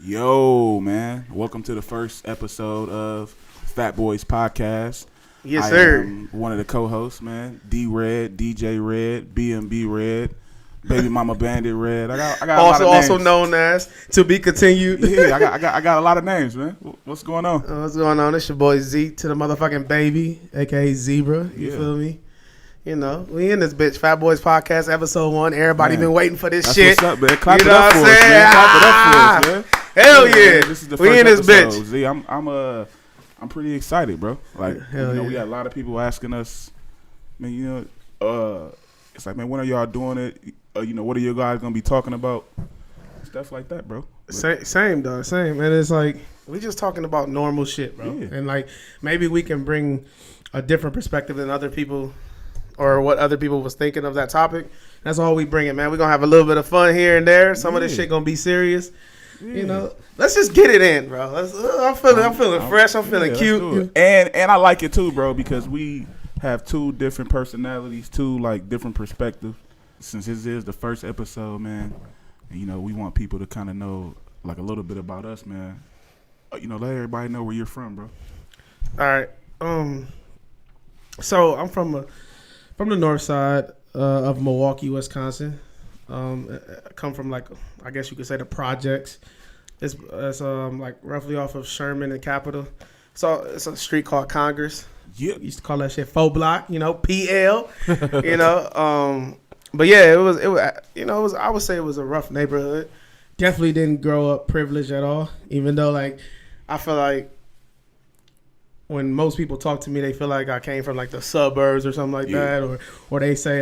Yo, man. Welcome to the first episode of TheFatBoyzPodcast. Yes, sir. I am one of the co-hosts, man. D Red, DJ Red, BMB Red, Baby Mama Bandit Red. I got a lot of names. Also known as To Be Continued. Yeah, I got a lot of names, man. What's going on? What's going on? It's your boy Z to the motherfucking baby, aka Zeebraa. You Yeah. feel me? You know, we in this bitch. Fat Boys Podcast, episode 1. Everybody Man, been waiting for this That's shit. what's up, man. Clap You it know up what for I'm us, saying? man. Clap it up for us, man. Hell yeah. Man, this is the We first in this episode. bitch. Z, I'm pretty excited, bro. Like, Hell we yeah. got a lot of people asking us, man, it's like, man, when are y'all doing it? What are you guys gonna be talking about? Stuff like that, bro. Same, dog. Same. And it's like, we just talking about normal shit, bro. Yeah. And like, maybe we can bring a different perspective than other people or what other people was thinking of that topic. That's all we bringing, man. We're going to have a little bit of fun here and there. Some of this shit going to be serious. Yeah. You know, let's just get it in, bro. I'm feeling fresh. I'm feeling cute. Let's do it. And I like it too, bro, because we have two different personalities, two like different perspectives. Since this is the first episode, man, and, we want people to kind of know like a little bit about us, man. Let everybody know where you're from, bro. All right. So I'm from the north side of Milwaukee, Wisconsin. I come from I guess you could say the projects. It's like roughly off of Sherman and Capitol. So it's a street called Congress. Yeah. Used to call that shit faux block, PL. But yeah, it was I would say it was a rough neighborhood. Definitely didn't grow up privileged at all. Even though I feel like when most people talk to me, they feel like I came from the suburbs or something like that, or they say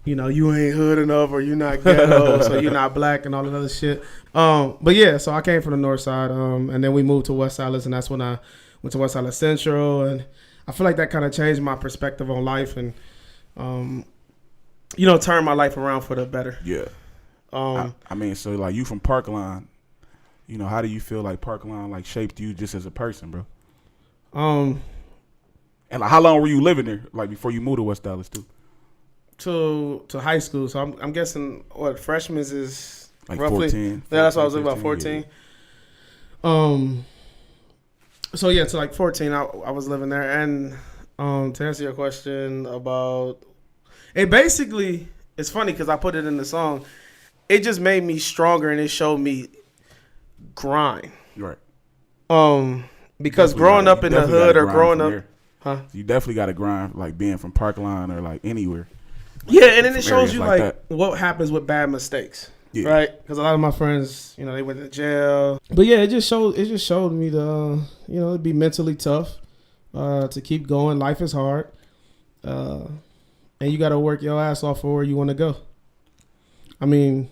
you ain't hood enough or you're not ghetto, so you're not black and all that other shit. But yeah, so I came from the north side, and then we moved to West Allis, and that's when I went to West Allis Central, and I feel like that kind of changed my perspective on life and turned my life around for the better. Yeah. So you from Parkline, how do you feel like Parkline shaped you just as a person, bro? And how long were you living there, before you moved to West Dallas too? To high school, so I'm guessing what freshmen is roughly 14. Yeah, that's what I was about 14. Yeah. So yeah, to 14, I was living there, and to answer your question about it, basically it's funny because I put it in the song. It just made me stronger and it showed me grind. Right. Because growing up in the hood or growing up, you definitely got to grind being from Parkline or anywhere. Yeah, and then it shows you that. what happens with bad mistakes, yeah. Right? Because a lot of my friends, they went to jail. But yeah, it just showed me to be mentally tough, to keep going. Life is hard, and you got to work your ass off for where you want to go. And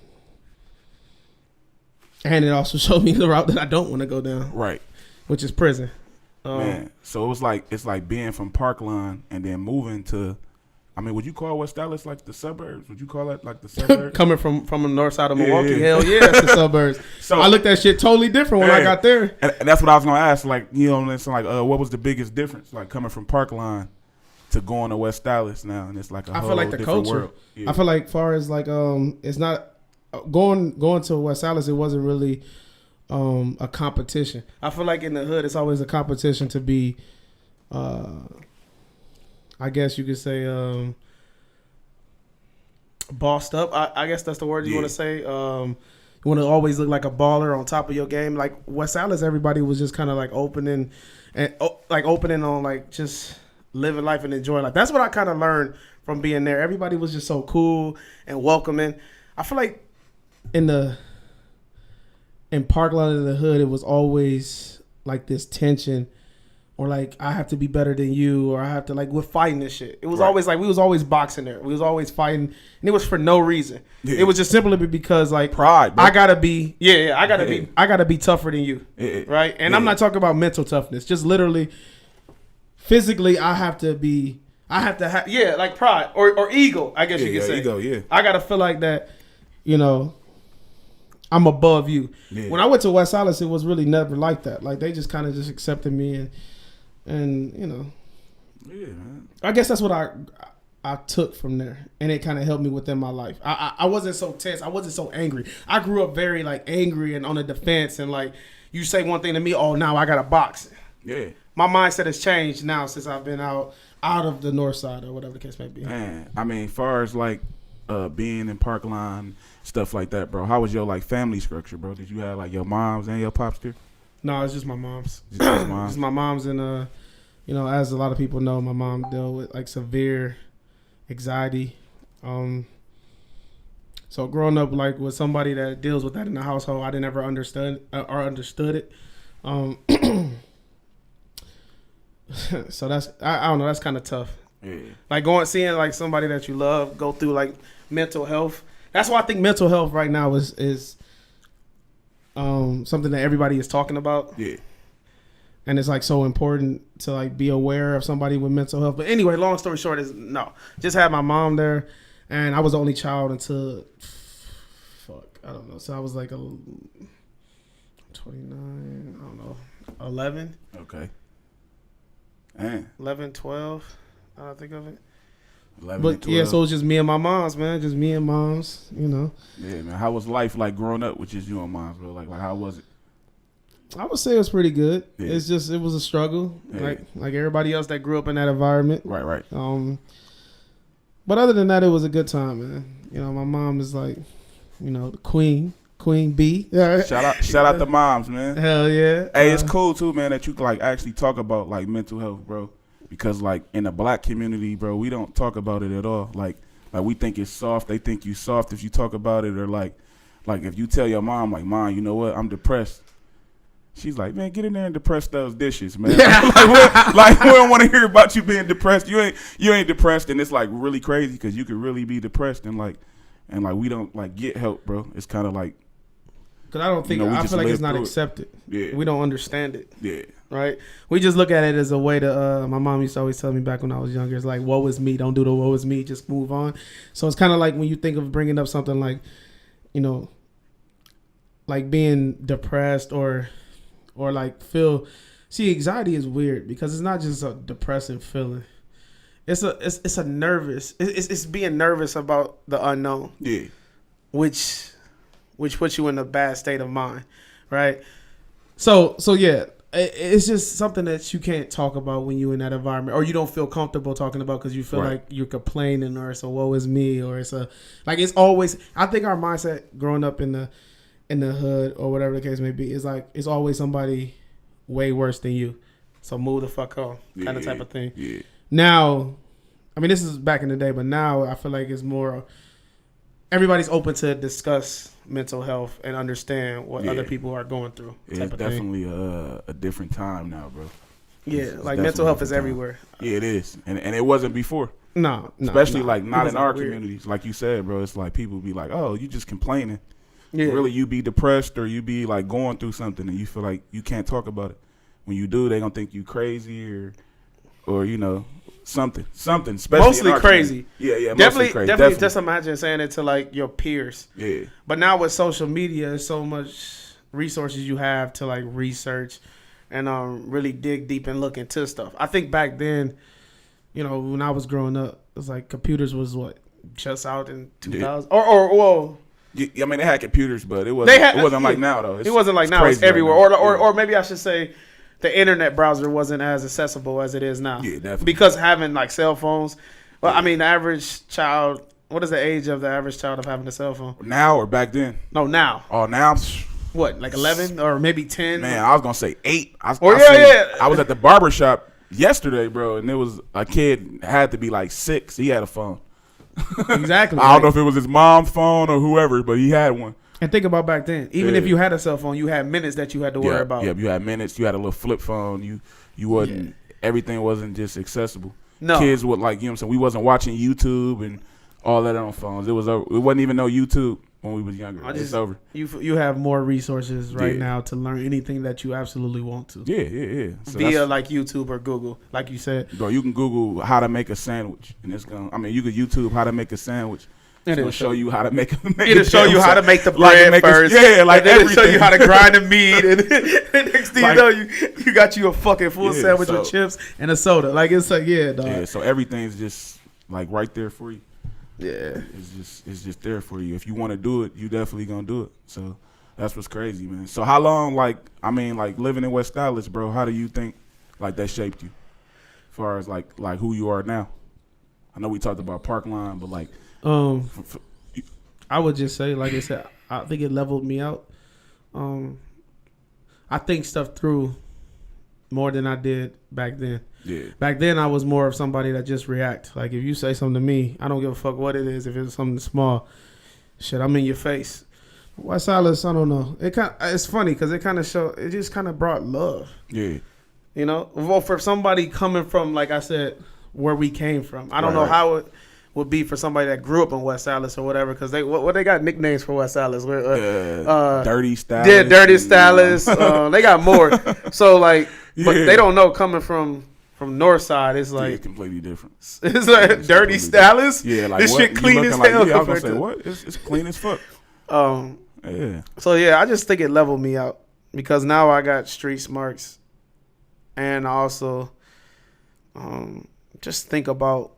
it also showed me the route that I don't want to go down, right? Which is prison. Man, so it was it's like being from Parkline and then moving to. Would you call West Dallas the suburbs? Would you call it the suburbs? Coming from the north side of Milwaukee, Yeah. hell yeah, that's the suburbs. So I looked at shit totally different when I got there. And that's what I was gonna ask. What was the biggest difference? Coming from Parkline to going to West Dallas now, and it's I feel like the culture. World. Yeah. I feel like far as it's not going to West Dallas. It wasn't really a competition. I feel like in the hood, it's always a competition to be. I guess you could say bossed up. I guess that's the word you want to say. You want to always look like a baller on top of your game. West Allis, everybody was just kind of opening on just living life and enjoying life. That's what I kind of learned from being there. Everybody was just so cool and welcoming. I feel like in Parkland in the hood, it was always this tension. Or I have to be better than you, or I have to we're fighting this shit. It was always we was always boxing there. We was always fighting, and it was for no reason. Yeah. It was just simply because pride. Bro. I gotta be, I gotta be tougher than you, right? And I'm not talking about mental toughness, just literally, physically, I have to have pride or ego. I guess you could say ego. Yeah, I gotta feel like that, I'm above you. Yeah. When I went to West Allis, it was really never like that. They just kind of just accepted me and yeah, man. I guess that's what I I took from there, and it kind of helped me within my life. I wasn't so tense. I wasn't so angry. I grew up very like angry and on the defense, and like you say one thing to me, oh, now I got to box. Yeah. My mindset has changed now since I've been out of the north side or whatever the case may be. Man, I mean, as far as like being in Parkline, stuff like that, bro. How was your like family structure, bro? Did you have like your moms and your pops there? No, it's just my mom's. Just your moms? Just my mom's, and you know, as a lot of people know, my mom dealt with like severe anxiety. So growing up like with somebody that deals with that in the household, I didn't ever understood it. So that's I don't know, that's kind of tough. Yeah. Like seeing like somebody that you love go through like mental health. That's why I think mental health right now is something that everybody is talking about. Yeah. And it's like so important to like be aware of somebody with mental health. But anyway, long story short is no. Just had my mom there, and I was the only child until I don't know. So I was like 29, I don't know, 11. Okay. Man. 11, 12. I think of it. 11 but and 12. yeah, so it's just me and my moms, man. Just me and moms, you know. Yeah, man. How was life like growing up with just you and moms, bro? Like how was it? I would say it was pretty good. Yeah. It's just it was a struggle, Yeah. like everybody else that grew up in that environment. Right. But other than that, it was a good time, man. You know, my mom is like, you know, the Queen B. Yeah. Shout out to moms, man. Hell yeah. Hey, it's cool too, man, that you like actually talk about like mental health, bro. Because like in the black community, bro, we don't talk about it at all. Like we think it's soft. They think you soft if you talk about it, or like if you tell your mom, like, Mom, you know what, I'm depressed. She's like, man, get in there and depress those dishes, man. like we don't want to hear about you being depressed. You ain't depressed, and it's like really crazy because you could really be depressed, and we don't like get help, bro. It's kind of like, because I don't think I feel like it's not accepted. Yeah, we don't understand it. Yeah, right. We just look at it as a way to. My mom used to always tell me back when I was younger, it's like, woe is me. Don't do the woe is me. Just move on. So it's kind of like when you think of bringing up something like, you know, like being depressed or like anxiety is weird because it's not just a depressing feeling. It's a nervous. It's being nervous about the unknown. Yeah. Which puts you in a bad state of mind, right? So yeah, it's just something that you can't talk about when you're in that environment, or you don't feel comfortable talking about because you feel like you're complaining, or it's a woe is me, or it's always. I think our mindset growing up in the hood or whatever the case may be is like it's always somebody way worse than you, so move the fuck on, kind of type of thing. Yeah. Now, I mean, this is back in the day, but now I feel like it's more. Everybody's open to discuss mental health and understand what other people are going through. It's definitely a different time now, bro. Yeah, it's like mental health is everywhere. Yeah, it is, and it wasn't before. No, especially like not in our communities, like you said, bro. It's like people be like, "Oh, you just complaining." Yeah. Really, you be depressed or you be like going through something and you feel like you can't talk about it. When you do, they gonna think you crazy or you know something. Especially mostly crazy. Yeah, definitely, crazy. Definitely. Just imagine saying it to like your peers. Yeah. But now with social media, there's so much resources you have to like research and really dig deep and look into stuff. I think back then, you know, when I was growing up, it was like computers was just out in 2000 or. I mean, they had computers, but it wasn't like now, though. It wasn't like now. It's everywhere. Or maybe I should say the internet browser wasn't as accessible as it is now. Yeah, definitely. Because having, like, cell phones. Well, I mean, the average child, what is the age of the average child of having a cell phone? Now or back then? No, now. Oh, now? What, like 11 or maybe 10? Man, I was going to say 8. I was at the barbershop yesterday, bro, and it was a kid had to be like 6. He had a phone. Exactly. I don't know if it was his mom's phone or whoever, but he had one. And think about back then. Even if you had a cell phone, you had minutes that you had to worry about. Yeah, you had minutes. You had a little flip phone. You wasn't. Everything wasn't just accessible. No. Kids would like, you know what I'm saying? We wasn't watching YouTube and all that on phones. It wasn't even no YouTube when we was younger. It's over. You have more resources now to learn anything that you absolutely want to. Yeah. So via like YouTube or Google, like you said. Bro, you can Google how to make a sandwich, and you could YouTube how to make a sandwich. It's gonna show you how to make it'll show you how to make the bread first. It'll show you how to grind the meat, and next thing you know, you got you a fucking full sandwich with chips and a soda. Like it's like dog. Yeah, so everything's just like right there for you. Yeah. It's just there for you. If you want to do it, you definitely gonna do it. So that's what's crazy, man. So how long, like living in West Dallas, bro, how do you think like that shaped you? As far as like who you are now? I know we talked about Parkline, but like I would just say, like I said, I think it leveled me out. I think stuff through more than I did back then. Yeah. Back then, I was more of somebody that just react. Like, if you say something to me, I don't give a fuck what it is. If it's something small, shit, I'm in your face. West Dallas, I don't know. It's funny because it just kind of brought love. Yeah. You know? Well, for somebody coming from, like I said, where we came from. I don't know how it would be for somebody that grew up in West Dallas or whatever, because they got nicknames for West Dallas. Dirty Stylist. Yeah, Dirty Stylist. They got more. So, like, but they don't know coming from North Side, it's like completely different. It's like Dirty Stylist. Yeah, like this what? shit clean as like, hell. Yeah, I was gonna say what? It's clean as fuck. Yeah. So yeah, I just think it leveled me out because now I got street smarts, and I also just think about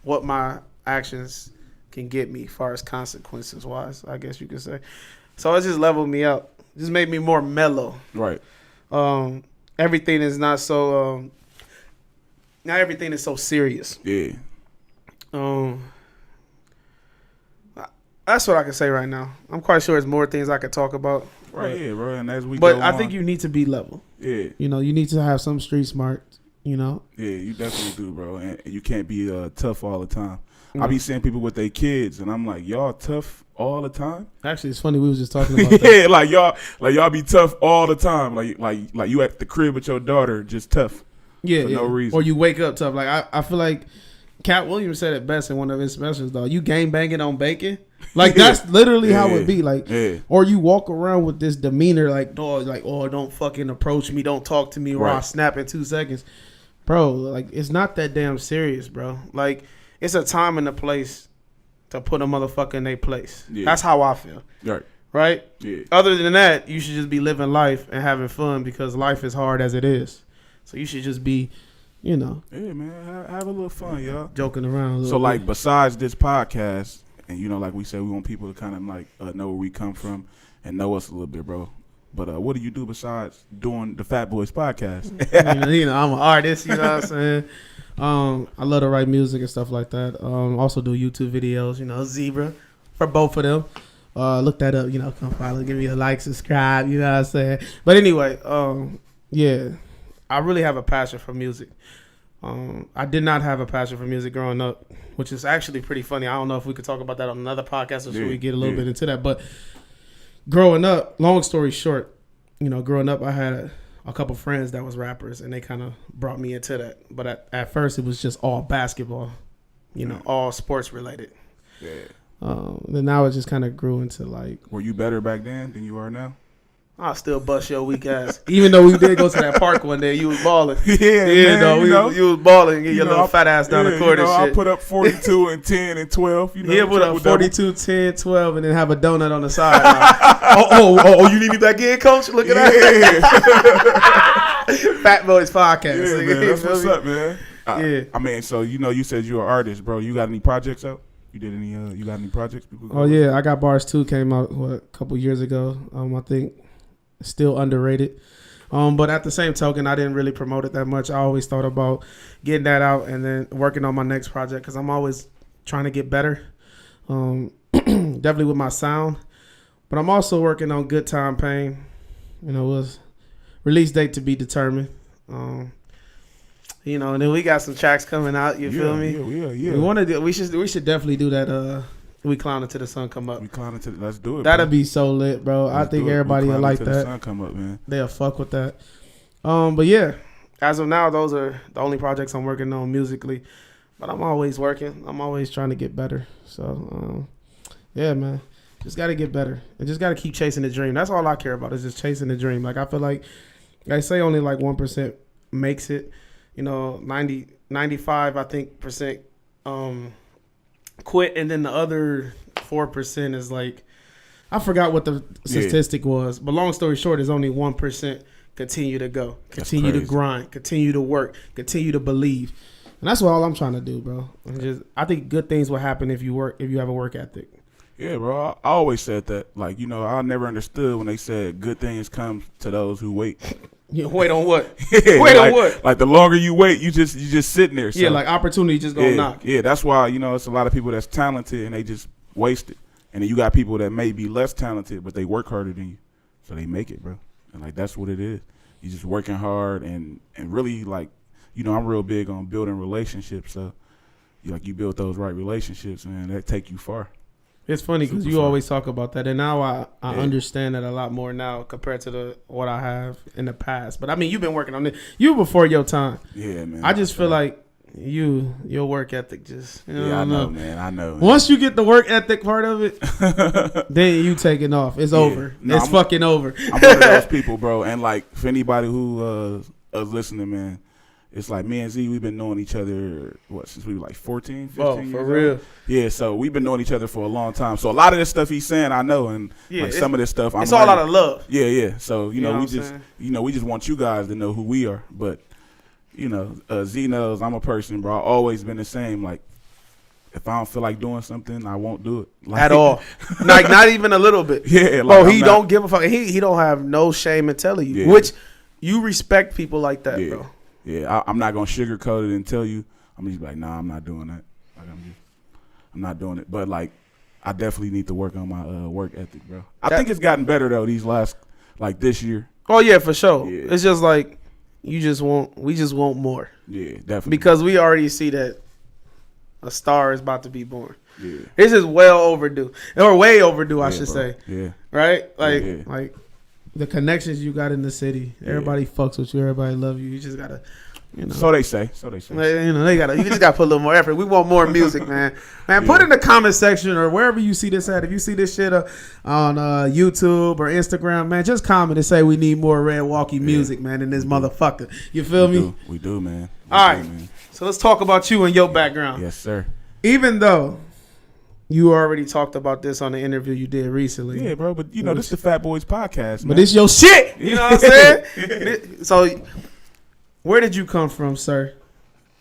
what my actions can get me, as far as consequences wise, I guess you could say. So it just leveled me out. Just made me more mellow. Right. Everything is not so. Not everything is so serious. Yeah. That's what I can say right now. I'm quite sure there's more things I could talk about. Right. Yeah, bro. And as we but go I on, think you need to be level. Yeah. You know, you need to have some street smart. You know. Yeah, you definitely do, bro. And you can't be tough all the time. I be seeing people with their kids, and I'm like, y'all tough all the time. Actually, it's funny. We was just talking about that. Yeah, like y'all be tough all the time. Like you at the crib with your daughter, just tough. Yeah, for no reason. Or you wake up tough. Like I feel like Cat Williams said it best in one of his specials, though. You game banging on bacon. Like that's literally how it be. Like, or you walk around with this demeanor, like, dog, like, oh, don't fucking approach me, don't talk to me, or I'll snap in 2 seconds, bro. Like, it's not that damn serious, bro. Like, it's a time and a place to put a motherfucker in their place. Yeah. That's how I feel. Right? Yeah. Other than that, you should just be living life and having fun because life is hard as it is. So you should just be, you know. Yeah, man. Have a little fun, y'all. Joking around a little So, bit. like, besides this podcast, and, you know, like we said, we want people to kind of, like, know where we come from and know us a little bit, bro. But what do you do besides doing the Fat Boys podcast? you know, I'm an artist, you know what I'm saying? I love to write music and stuff like that. Also do YouTube videos, you know, Zeebraa for both of them. Look that up, you know, come follow, give me a like, subscribe, you know what I'm saying? But anyway, yeah, I really have a passion for music. I did not have a passion for music growing up, which is actually pretty funny. I don't know if we could talk about that on another podcast or should we get a little bit into that. But growing up, long story short, you know, growing up, I had a couple friends that was rappers, and they kind of brought me into that. But at first, it was just all basketball, you know, all sports related. Yeah. Then now it just kind of grew into like. Were you better back then than you are now? I'll still bust your weak ass. Even though we did go to that park one day, you was balling. You was balling, get your little fat ass down the court and shit. I put up 42 and 10 and 12. You know, he'll put up 42, 10, 12, and then have a donut on the side. You need me back in, coach? Look at that. Fat Boys Podcast. Yeah, man, that's what's up, man. I mean, so, you know, you said you're an artist, bro. You got any projects out? You did any? You got any projects? Yeah, I got Bars 2 came out a couple years ago. I think still underrated. But at the same token, I didn't really promote it that much. I always thought about getting that out and then working on my next project because I'm always trying to get better. Definitely with my sound, but I'm also working on Good Time Pain. You know, was release date to be determined. You know, and then we got some tracks coming out. You feel me? Yeah. We want to do. We should definitely do that. We Clown Until the Sun Come Up. Let's do it. That'll be so lit, bro. I think everybody will like that. The sun come up, man. They'll fuck with that. But yeah, as of now, those are the only projects I'm working on musically. But I'm always working. I'm always trying to get better. So, yeah, man. Just got to get better. And just got to keep chasing the dream. That's all I care about is just chasing the dream. Like, I feel like, I say only like 1% makes it. You know, 95, I think, percent quit, and then the other 4% is like, I forgot what the statistic was, but long story short, is only 1% continue to go, continue to grind, continue to work, continue to believe. And that's what all I'm trying to do, bro. I think good things will happen if you have a work ethic. Yeah, bro. I always said that. Like, you know, I never understood when they said good things come to those who wait. Yeah, wait on what? Yeah, wait like, on what? Like the longer you wait, you just sitting there. So, yeah, like opportunity just gonna knock. Yeah, that's why, you know, it's a lot of people that's talented and they just waste it. And then you got people that may be less talented, but they work harder than you. So they make it, bro. And like that's what it is. You just working hard and really like, you know, I'm real big on building relationships. So you build those right relationships, man, that take you far. It's funny because you always talk about that, and now I understand that a lot more now compared to what I have in the past. But I mean, you've been working on it. You before your time. Yeah, man. I just feel like your work ethic just. I know, man. I know. Once you get the work ethic part of it, then you taking off. It's over. No, it's fucking over. I'm one of those people, bro. And like for anybody who is listening, man. It's like me and Z, we've been knowing each other, since we were like 14, 15 years for real? Old? Yeah, so we've been knowing each other for a long time. So a lot of this stuff he's saying, I know, and like some of this stuff, it's all out of love. Yeah, yeah. So, you know we saying? just want you guys to know who we are. But, you know, Z knows I'm a person, bro. I've always been the same. Like, if I don't feel like doing something, I won't do it. Like, at all. Like, not even a little bit. Yeah. Like, bro, he don't give a fuck. He don't have no shame in telling you, which you respect people like that, bro. Yeah, I'm not gonna sugarcoat it and tell you. I'm just like, nah, I'm not doing that. Like, I'm not doing it. But like, I definitely need to work on my work ethic, bro. I think it's gotten better though these last, like this year. Oh yeah, for sure. Yeah. It's just like we just want more. Yeah, definitely. Because we already see that a star is about to be born. Yeah, this is well overdue, or way overdue, I should say. Yeah, right. Like the connections you got in the city, everybody fucks with you, everybody love you. You just gotta, you know. So they say. You know, you just gotta put a little more effort. We want more music, man. Put in the comment section or wherever you see this at. If you see this shit on YouTube or Instagram, man, just comment and say we need more Red Walkie music, man, in this motherfucker. You feel me? We do, man. All right. Man. So let's talk about you and your background. Yes, sir. Even though you already talked about this on the interview you did recently. Yeah, bro, but you know, this is the Fat Boys podcast, man. But it's your shit. You know what I'm saying? So, where did you come from, sir?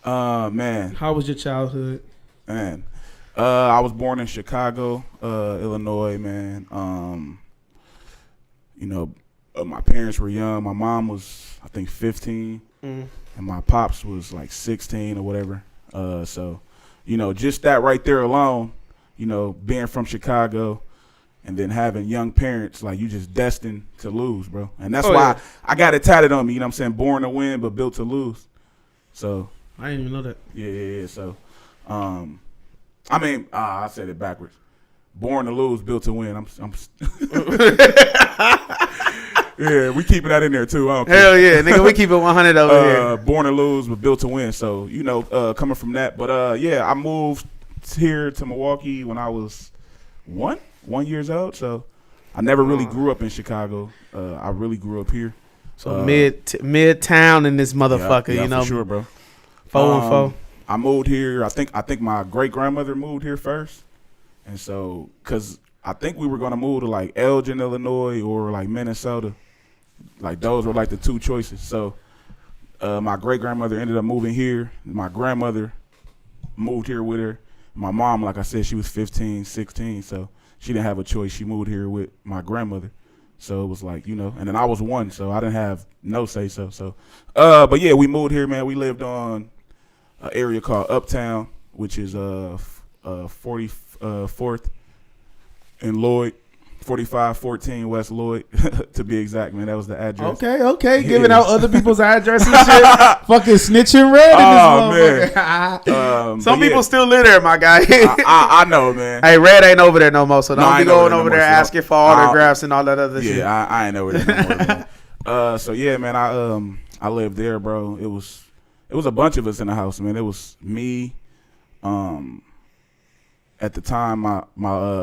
Man. How was your childhood? Man. I was born in Chicago, Illinois, man. You know, my parents were young. My mom was, I think, 15. And my pops was like 16 or whatever. So, you know, just that right there alone, you know, being from Chicago and then having young parents, like you just destined to lose, bro. And that's why I got it tatted on me, you know what I'm saying? Born to win, but built to lose. So. I didn't even know that. Yeah. So, I mean, I said it backwards. Born to lose, built to win. Yeah, we keeping that in there too. Hell yeah, nigga, we keep it 100 over here. Born to lose, but built to win. So, you know, coming from that. But, yeah, I moved here to Milwaukee when I was 1 years old. So I never really grew up in Chicago. I really grew up here. So mid-town in this motherfucker, yeah, you know. For sure, bro. 414. I moved here. I think my great-grandmother moved here first. And so, because I think we were going to move to, like, Elgin, Illinois, or, like, Minnesota. Like, those were, like, the two choices. So, my great-grandmother ended up moving here. My grandmother moved here with her. My mom, like I said, she was 15, 16, so she didn't have a choice. She moved here with my grandmother. So it was like, you know, and then I was 1, so I didn't have no say-so. So, but, yeah, we moved here, man. We lived on an area called Uptown, which is 44th and Lloyd, 4514 West Lloyd, to be exact, man. That was the address. Okay. Yeah. Giving out other people's address and shit. Fucking snitching red in this man. Some people still live there, my guy. I know, man. Hey, Red ain't over there no more, so don't be going over there asking for autographs and all that other shit. Yeah, I ain't over there no more, man. So, yeah, man, I lived there, bro. It was a bunch of us in the house, man. It was me, at the time, my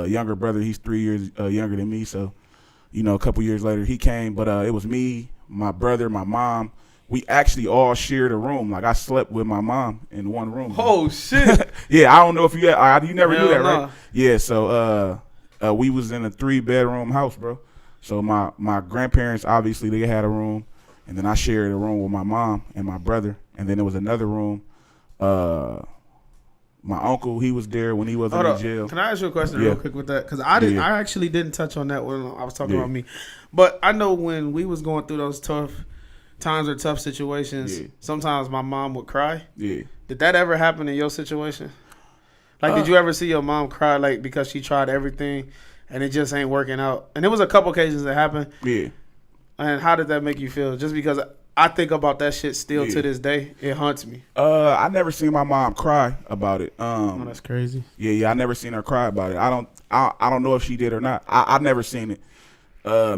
younger brother, he's 3 years younger than me. So, you know, a couple years later, he came. But it was me, my brother, my mom. We actually all shared a room. Like, I slept with my mom in one room. Oh, shit. Yeah, I don't know if you never knew that, right? Yeah, so we was in a 3-bedroom house, bro. So my grandparents, obviously, they had a room. And then I shared a room with my mom and my brother. And then there was another room My uncle, he was there when he wasn't in jail. Can I ask you a question real quick with that? Because I actually didn't touch on that when I was talking about me. But I know when we was going through those tough times or tough situations, sometimes my mom would cry. Yeah. Did that ever happen in your situation? Like, did you ever see your mom cry, like, because she tried everything and it just ain't working out? And there was a couple occasions that happened. Yeah. And how did that make you feel? Just because I think about that shit still to this day. It haunts me. I never seen my mom cry about it. Oh, that's crazy. Yeah, I never seen her cry about it. I don't know if she did or not. I never seen it.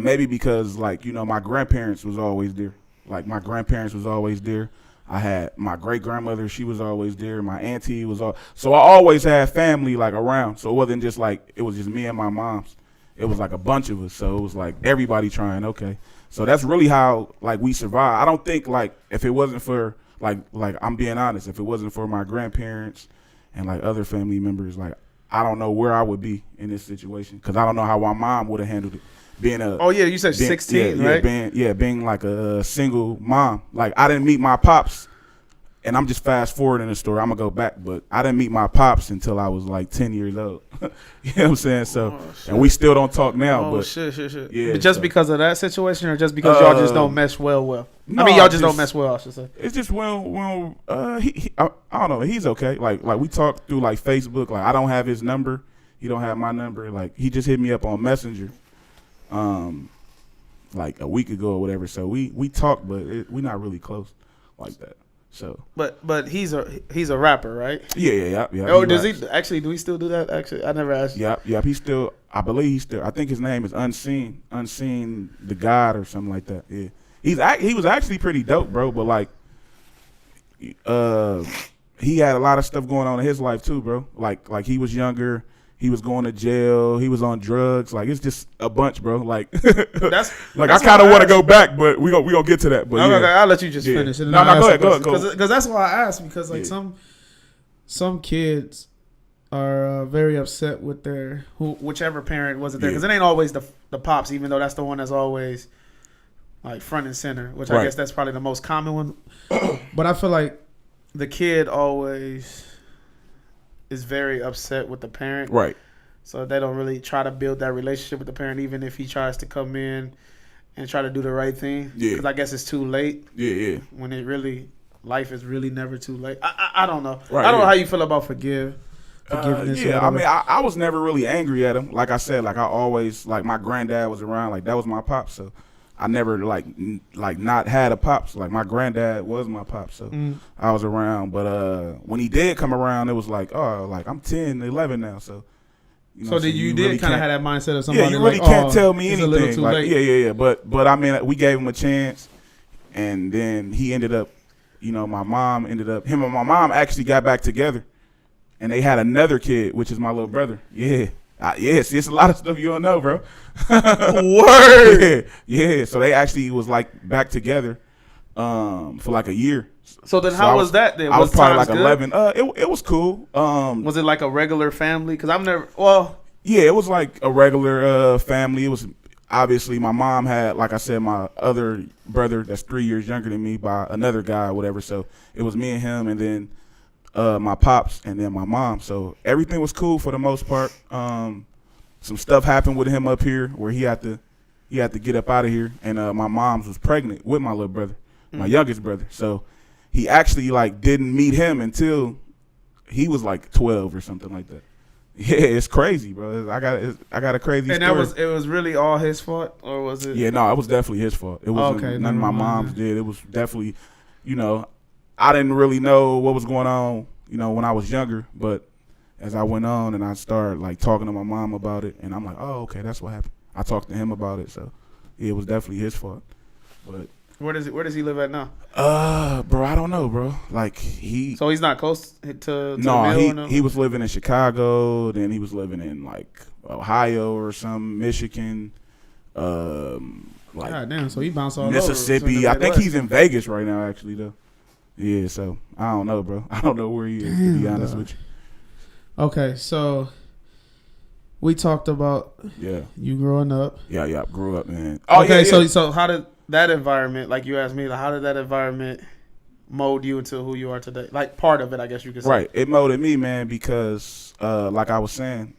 Maybe because, like, you know, my grandparents was always there. Like, my grandparents was always there. I had my great grandmother, she was always there. My auntie was so I always had family like around. So it wasn't just like it was just me and my mom's. It was like a bunch of us. So it was like everybody trying. Okay. So that's really how like we survived. I don't think like if it wasn't for like I'm being honest, if it wasn't for my grandparents and like other family members, like I don't know where I would be in this situation because I don't know how my mom would have handled it. You said 16, right? Being like a single mom. Like I didn't meet my pops, and I'm just fast forwarding the story. I'm gonna go back, but I didn't meet my pops until I was like 10 years old. You know what I'm saying? So, and we still don't talk now. But shit. Yeah, but just because of that situation, or just because y'all just don't mesh well? No, I mean, y'all just don't mess well. I should say. It's just when I don't know. He's okay. Like we talk through like Facebook. Like I don't have his number. He don't have my number. Like he just hit me up on Messenger. Like a week ago or whatever. So we talk, but we're not really close like that. So, but he's a rapper, right? Yeah. Oh, does he actually? Do he still do that? Actually, I never asked. Yep. He's still. I believe he's still. I think his name is Unseen the God or something like that. Yeah, he was actually pretty dope, bro. But like, he had a lot of stuff going on in his life too, bro. Like he was younger. He was going to jail. He was on drugs. Like it's just a bunch, bro. Like that's I kind of want to go back, but we gonna get to that. But okay, I'll let you just finish. No, go ahead. Because that's why I asked. Because like some kids are very upset with whichever parent wasn't there. Because it ain't always the pops, even though that's the one that's always like front and center. Which I guess that's probably the most common one. But I feel like the kid always is very upset with the parent. Right. So they don't really try to build that relationship with the parent, even if he tries to come in and try to do the right thing. Yeah. Because I guess it's too late. Yeah. When life is really never too late. I don't know. Right, I don't know how you feel about forgiveness. I mean, I was never really angry at him. Like I said, like I always, like my granddad was around. Like that was my pop. So I never like not had a pops. Like my granddad was my pop, so I was around. But when he did come around, it was like, oh, like I'm 10, 11 now. So, so you did really kind of have that mindset of somebody. Yeah, you really can't tell me anything. A little too late. Yeah. But I mean, we gave him a chance, and then he ended up, him and my mom actually got back together, and they had another kid, which is my little brother. Yeah. Yes, it's a lot of stuff you don't know, bro. Word. Yeah. So they actually was like back together for like a year. So then how was that then? I was probably like 11. It was cool. Was it like a regular family? Because I've never. Well. Yeah, it was like a regular family. It was obviously my mom had, like I said, my other brother that's 3 years younger than me by another guy or whatever. So it was me and him, and then my pops, and then my mom. So everything was cool for the most part. Some stuff happened with him up here where he had to get up out of here, and my mom's was pregnant with my little brother, my youngest brother. So he actually like didn't meet him until he was like 12 or something like that. Yeah, it's crazy, bro. I got a crazy story. And it was really all his fault, or was it? Yeah, no, it was definitely his fault. It was none of my mom's did. It was definitely, I didn't really know what was going on, when I was younger. But as I went on and I started like talking to my mom about it, and I'm like, oh, okay, that's what happened. I talked to him about it, so yeah, it was definitely his fault. But where does he live at now? Bro, I don't know, bro. Like so he's not close to no, he was living in Chicago, then he was living in like Ohio or some Michigan, like God damn, so he bounced all Mississippi. over. I think he's in Vegas right now, actually, though. Yeah, so I don't know, bro. I don't know where he is, to be honest with you. Okay, so we talked about you growing up. Yeah, grew up, man. Oh, okay, so how did that environment, like you asked me, like how did that environment mold you into who you are today? Like part of it, I guess you could say. Right. It molded me, man, because like I was saying,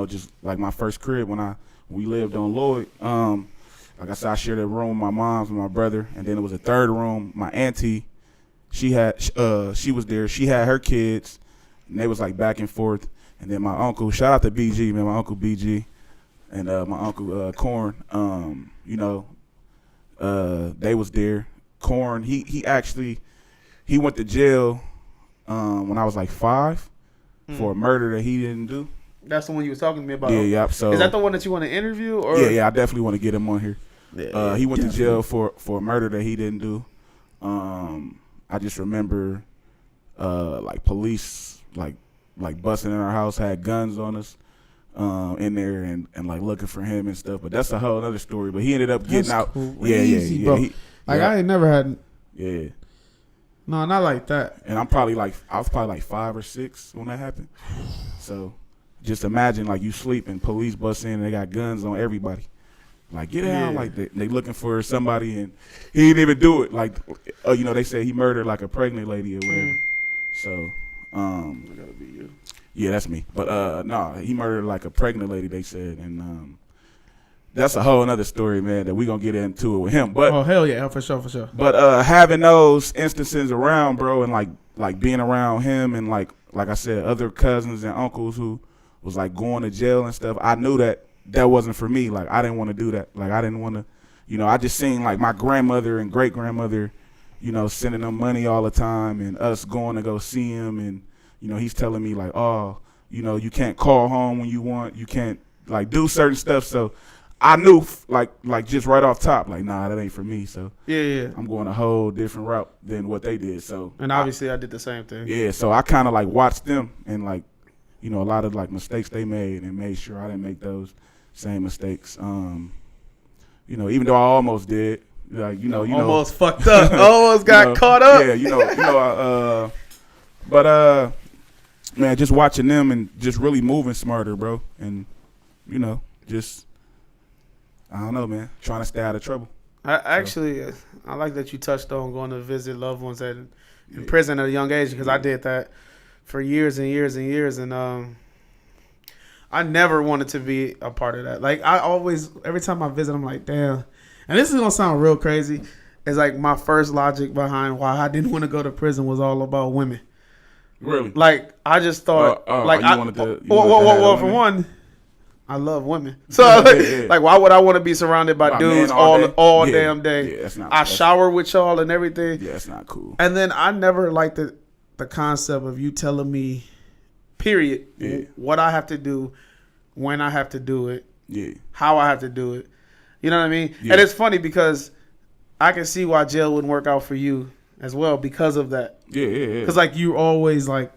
just like my first crib when we lived on Lloyd. Like I said, I shared a room with my mom's and my brother, and then it was a third room. My auntie, she was there. She had her kids, and they was like back and forth. And then my uncle, shout out to BG, man, my uncle BG, and my uncle Corn. They was there. Corn, he went to jail when I was like 5 for a murder that he didn't do. That's the one you was talking to me about. Yeah. So is that the one that you want to interview? Or? Yeah. I definitely want to get him on here. Yeah, he went to jail for a murder that he didn't do. I just remember like police like busting in our house, had guns on us in there and like looking for him and stuff. But that's a whole other story. But he ended up getting out. Crazy, bro. I ain't never had. Yeah. No, not like that. And I was probably like 5 or 6 when that happened. So just imagine like you sleep and police bust in and they got guns on everybody. Like, get out. Like they looking for somebody and he didn't even do it. Like, they said he murdered like a pregnant lady or whatever. So, that gotta be you. Yeah, that's me. But no, he murdered like a pregnant lady, they said, and that's a whole other story, man, that we gonna get into it with him. But oh hell yeah, for sure. But having those instances around, bro, and like being around him and like I said, other cousins and uncles who was like going to jail and stuff, I knew that wasn't for me. Like I didn't want to do that. Like I didn't want to, I just seen like my grandmother and great grandmother, sending them money all the time and us going to go see him and. He's telling me like, oh, you can't call home when you want. You can't like do certain stuff. So I knew like just right off top, like, nah, that ain't for me. So yeah, I'm going a whole different route than what they did. So and obviously I did the same thing. Yeah, so I kind of like watched them and like, a lot of like mistakes they made and made sure I didn't make those same mistakes. Even though I almost did, like almost fucked up, almost got caught up. Yeah, but man, just watching them and just really moving smarter, bro. And, just, I don't know, man, trying to stay out of trouble. I like that you touched on going to visit loved ones in prison at a young age because I did that for years and years and years. And I never wanted to be a part of that. Like, every time I visit, I'm like, damn. And this is going to sound real crazy. It's like my first logic behind why I didn't want to go to prison was all about women. Really? Like I just thought, for one, I love women. So like, why would I want to be surrounded by dudes all damn day? Yeah, that's not. I shower with y'all and everything. Yeah, that's not cool. And then I never liked the concept of you telling me, period, what I have to do, when I have to do it, how I have to do it. You know what I mean? Yeah. And it's funny because I can see why jail wouldn't work out for you as well because of that. Yeah. Because like you always like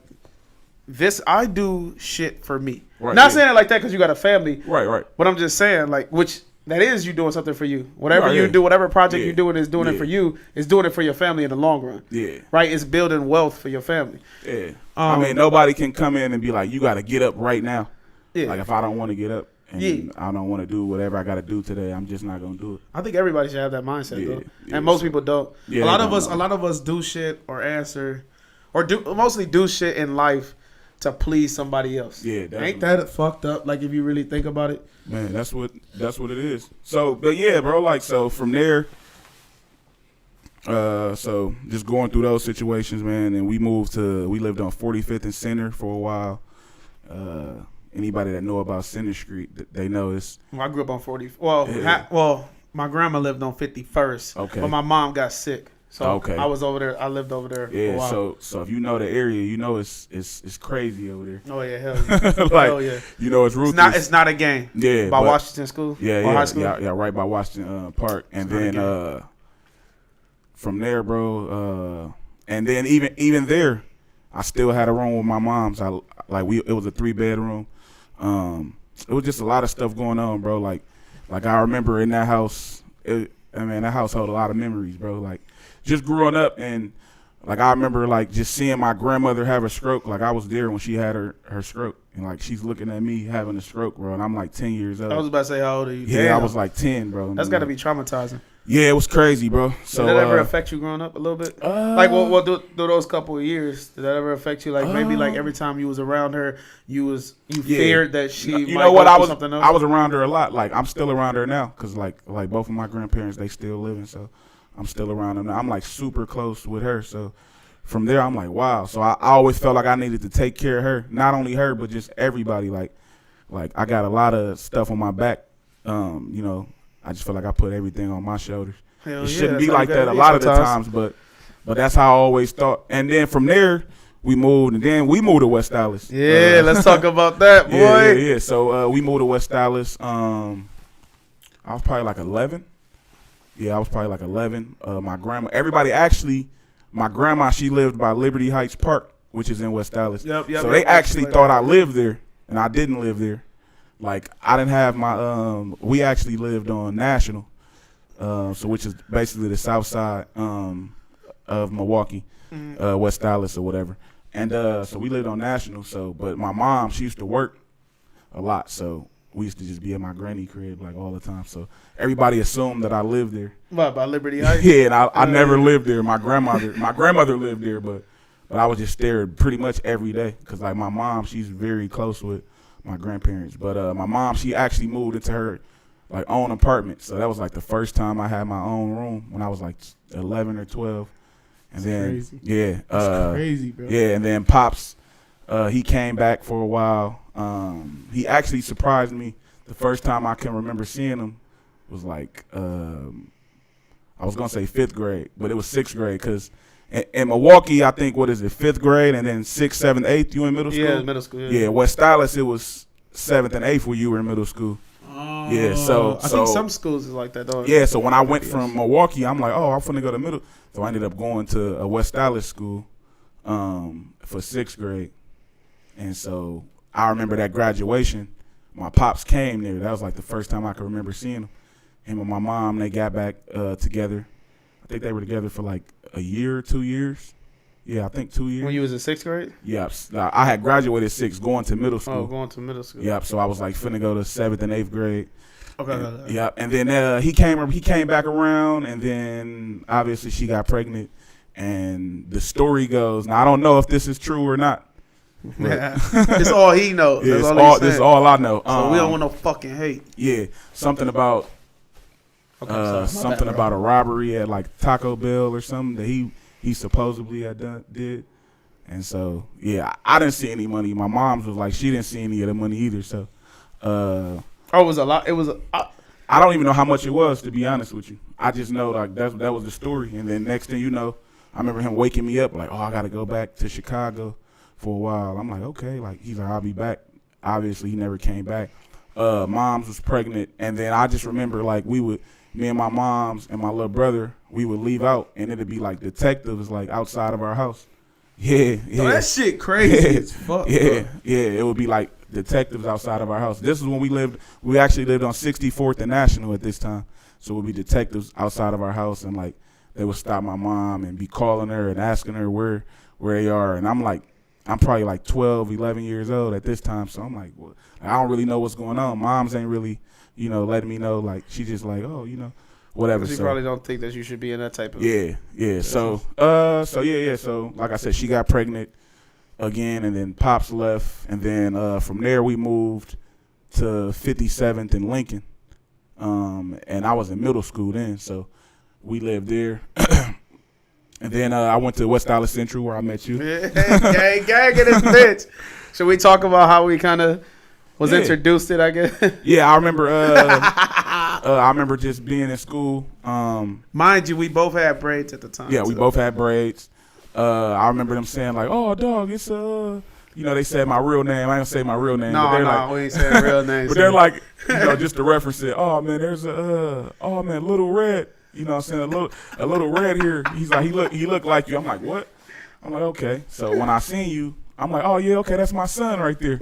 this. I do shit for me. Right, Not saying it like that because you got a family. Right. But I'm just saying like that is you doing something for you. Whatever you do, whatever project you're doing is doing it for you. It's doing it for your family in the long run. Yeah. Right. It's building wealth for your family. Yeah. I mean, nobody can come in and be like, you got to get up right now. Yeah. Like if I don't want to get up. And I don't want to do whatever I got to do today. I'm just not gonna do it. I think everybody should have that mindset though, and most people don't. Yeah, a lot of us do shit or answer, or mostly do shit in life to please somebody else. Yeah, definitely. Ain't that fucked up? Like if you really think about it, man, that's what it is. So, but yeah, bro, like so from there, so just going through those situations, man, and we lived on 45th and Center for a while. Anybody that know about Center Street, they know it's. Well, I grew up on 40. Well, my grandma lived on 51st. Okay. But my mom got sick, so I was over there. I lived over there. Yeah. For a while. So if you know the area, you know it's crazy over there. Oh yeah, hell yeah. Like, hell yeah. You know it's ruthless. It's not a game. Yeah. By Washington School. Yeah. High school? Yeah. Right by Washington Park, and then from there, bro. And then even there, I still had a room with my mom's. It was a 3-bedroom. It was just a lot of stuff going on, bro. Like I remember in that house, that house held a lot of memories, bro. Like just growing up and like I remember like just seeing my grandmother have a stroke. Like I was there when she had her stroke and like she's looking at me having a stroke, bro. And I'm like 10 years old. I was about to say, how old are you? Yeah, I was like 10, bro. That's got to be traumatizing. Yeah, it was crazy, bro. So did that ever affect you growing up a little bit? Like, what do those couple of years? Did that ever affect you? Like, maybe like every time you was around her, you feared that she. You might know what? go through something else? I was around her a lot. Like I'm still around her now because like both of my grandparents they still living, so I'm still around them now. I'm like super close with her, so from there I'm like wow. So I always felt like I needed to take care of her, not only her but just everybody. Like I got a lot of stuff on my back. You know, I just feel like I put everything on my shoulders. Hell It yeah, shouldn't be that's how like you that gotta a be lot of the sometimes. times, but that's how I always thought. And then from there we moved, and then we moved to West Dallas. Yeah, let's talk about that, boy. Yeah. So we moved to West Dallas. I was probably like 11. Yeah, I was probably like 11. My grandma, she lived by Liberty Heights Park, which is in West Dallas. Yep. So they actually thought I lived there, and I didn't live there. Like I didn't have my. We actually lived on National, so which is basically the south side of Milwaukee, West Dallas or whatever. And so we lived on National. So, but my mom, she used to work a lot, so we used to just be at my granny crib like all the time. So everybody assumed that I lived there. What, by Liberty Heights? Yeah, and I never lived there. My grandmother lived there, but I was just there pretty much every day because like my mom, she's very close with my grandparents. But my mom, she actually moved into her like own apartment. So that was like the first time I had my own room when I was like 11 or 12. And then crazy. Yeah, That's crazy, bro. Yeah, and then Pops, he came back for a while. He actually surprised me. The first time I can remember seeing him was like I was gonna say 5th grade, but it was 6th grade because in Milwaukee, I think 5th grade, and then 6th, 7th, 8th. You in middle school? Yeah, middle school. Yeah, West Dallas, it was 7th and 8th when you were in middle school. Yeah, so I think some schools is like that, though. Yeah, so when I went from Milwaukee, I'm like, oh, I'm finna go to middle. So I ended up going to a West Dallas school for 6th grade. And so I remember that graduation, my pops came there. That was like the first time I could remember seeing him. Him and my mom, they got back together. I think they were together for like a year or 2 years. Yeah, I think 2 years. When you was in 6th grade? Yep. I had graduated 6th, going to middle school. Oh, going to middle school. Yep. So I was like finna go to 7th and 8th grade. Okay. Yep. And then he came back around, and then obviously she got pregnant. And the story goes, now I don't know if this is true or not. It's all he knows. Yeah, That's this is all I know. So we don't want no fucking hate. Yeah, something about about a robbery at like Taco Bell or something that he supposedly had did. And so yeah, I didn't see any money. My mom's was like she didn't see any of the money either. So it was a lot. It was I don't even know how much it was, to be honest with you. I just know like that was the story. And then next thing you know, I remember him waking me up like, oh, I got to go back to Chicago for a while. I'm like, okay. Like he's like, I'll be back. Obviously, he never came back. Mom's was pregnant, and then I just remember like me and my moms and my little brother, we would leave out, and it'd be like detectives like outside of our house. Yeah. Oh, that shit crazy as fuck. Yeah, it would be like detectives outside of our house. This is when we actually lived on 64th and National at this time. So it would be detectives outside of our house, and like they would stop my mom and be calling her and asking her where they are. And I'm probably like 12, 11 years old at this time. So I'm like, well, I don't really know what's going on. Moms ain't really, letting me know. Like she just like, oh, whatever. She probably don't think that you should be in that type of. Yeah. So like I said, she got pregnant again, and then Pops left, and then from there we moved to 57th in Lincoln, and I was in middle school then, so we lived there. And then I went to West Dallas Central where I met you. Gang in this bitch. Should we talk about how we kind of was introduced it, I guess? Yeah, I remember. I remember just being in school. Mind you, we both had braids at the time. Yeah, we both had braids. I remember them saying like, "Oh, dog, it's they said my real name. I didn't say my real name. No, we ain't saying real names. But they're like, just to reference it. Oh man, there's Little Red. You know what I'm saying? A little red here. He's like, he looked like you. I'm like, what? I'm like, okay. So when I seen you, I'm like, oh yeah, okay, that's my son right there.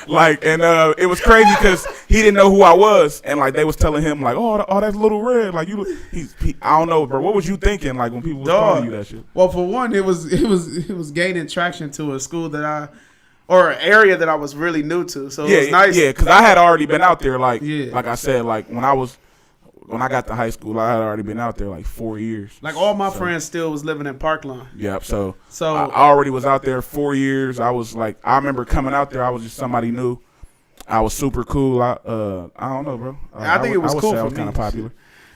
Like, and it was crazy because he didn't know who I was, and like they was telling him like, oh, that's Little Red. Like I don't know, bro. What was you thinking like when people was calling you that shit? Well, for one, it was gaining traction to a school that or an area that I was really new to. So it was nice. Yeah, because I had already been out there. Like I said, like when I got to high school, I had already been out there like 4 years. Like all my friends still was living in Parkland. Yep. So I already was out there 4 years. I was like, I remember coming out there. I was just somebody new. I was super cool. I don't know, bro. I think it was cool for me. I was kind of popular.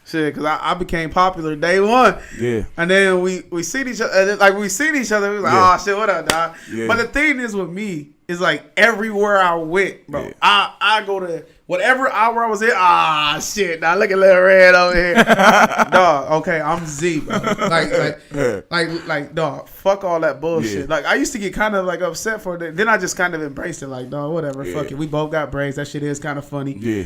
Shit, because I became popular day one. Yeah. And then we seen each other. Like, we seen each other. We was like, oh, shit, what up, dog? Yeah. But the thing is with me, is like everywhere I went, bro. Yeah. I go to whatever hour I was in. Shit, now look at little red over here. Dog, okay, I'm Z, bro. Like, dog, fuck all that bullshit. Yeah. Like, I used to get kind of like upset for it. Then I just kind of embraced it. Like, dog, whatever, fuck it. We both got braids. That shit is kind of funny. Yeah.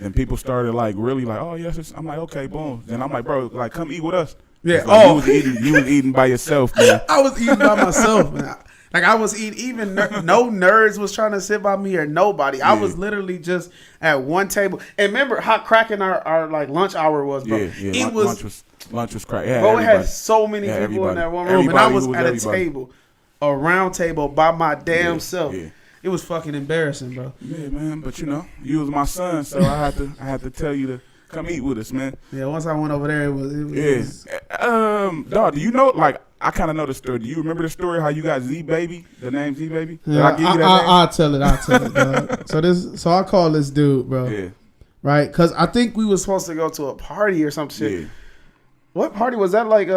And people started like really like, oh yes, I'm like, okay, boom. Then I'm like, bro, like come eat with us. Yeah. Like, you was eating by yourself, man. I was eating by myself, man. Like I was eating, even no nerds was trying to sit by me or nobody. Yeah. I was literally just at one table. And remember how cracking our like lunch hour was, bro. Yeah. Lunch was cracking. Yeah, bro, it had so many people in that one room, and I was at a table, a round table by my damn self. Yeah. It was fucking embarrassing, bro. Yeah, man. But you was my son, so I had to tell you to come eat with us, man. Yeah. Once I went over there, it was. Dog, do you know? Like, I kind of know the story. Do you remember the story how you got Z-Baby? The name Z-Baby? Yeah, I'll tell it, dog. So I call this dude, bro. Yeah. Right, because I think we was supposed to go to a party or some shit. Yeah. What party was that? Like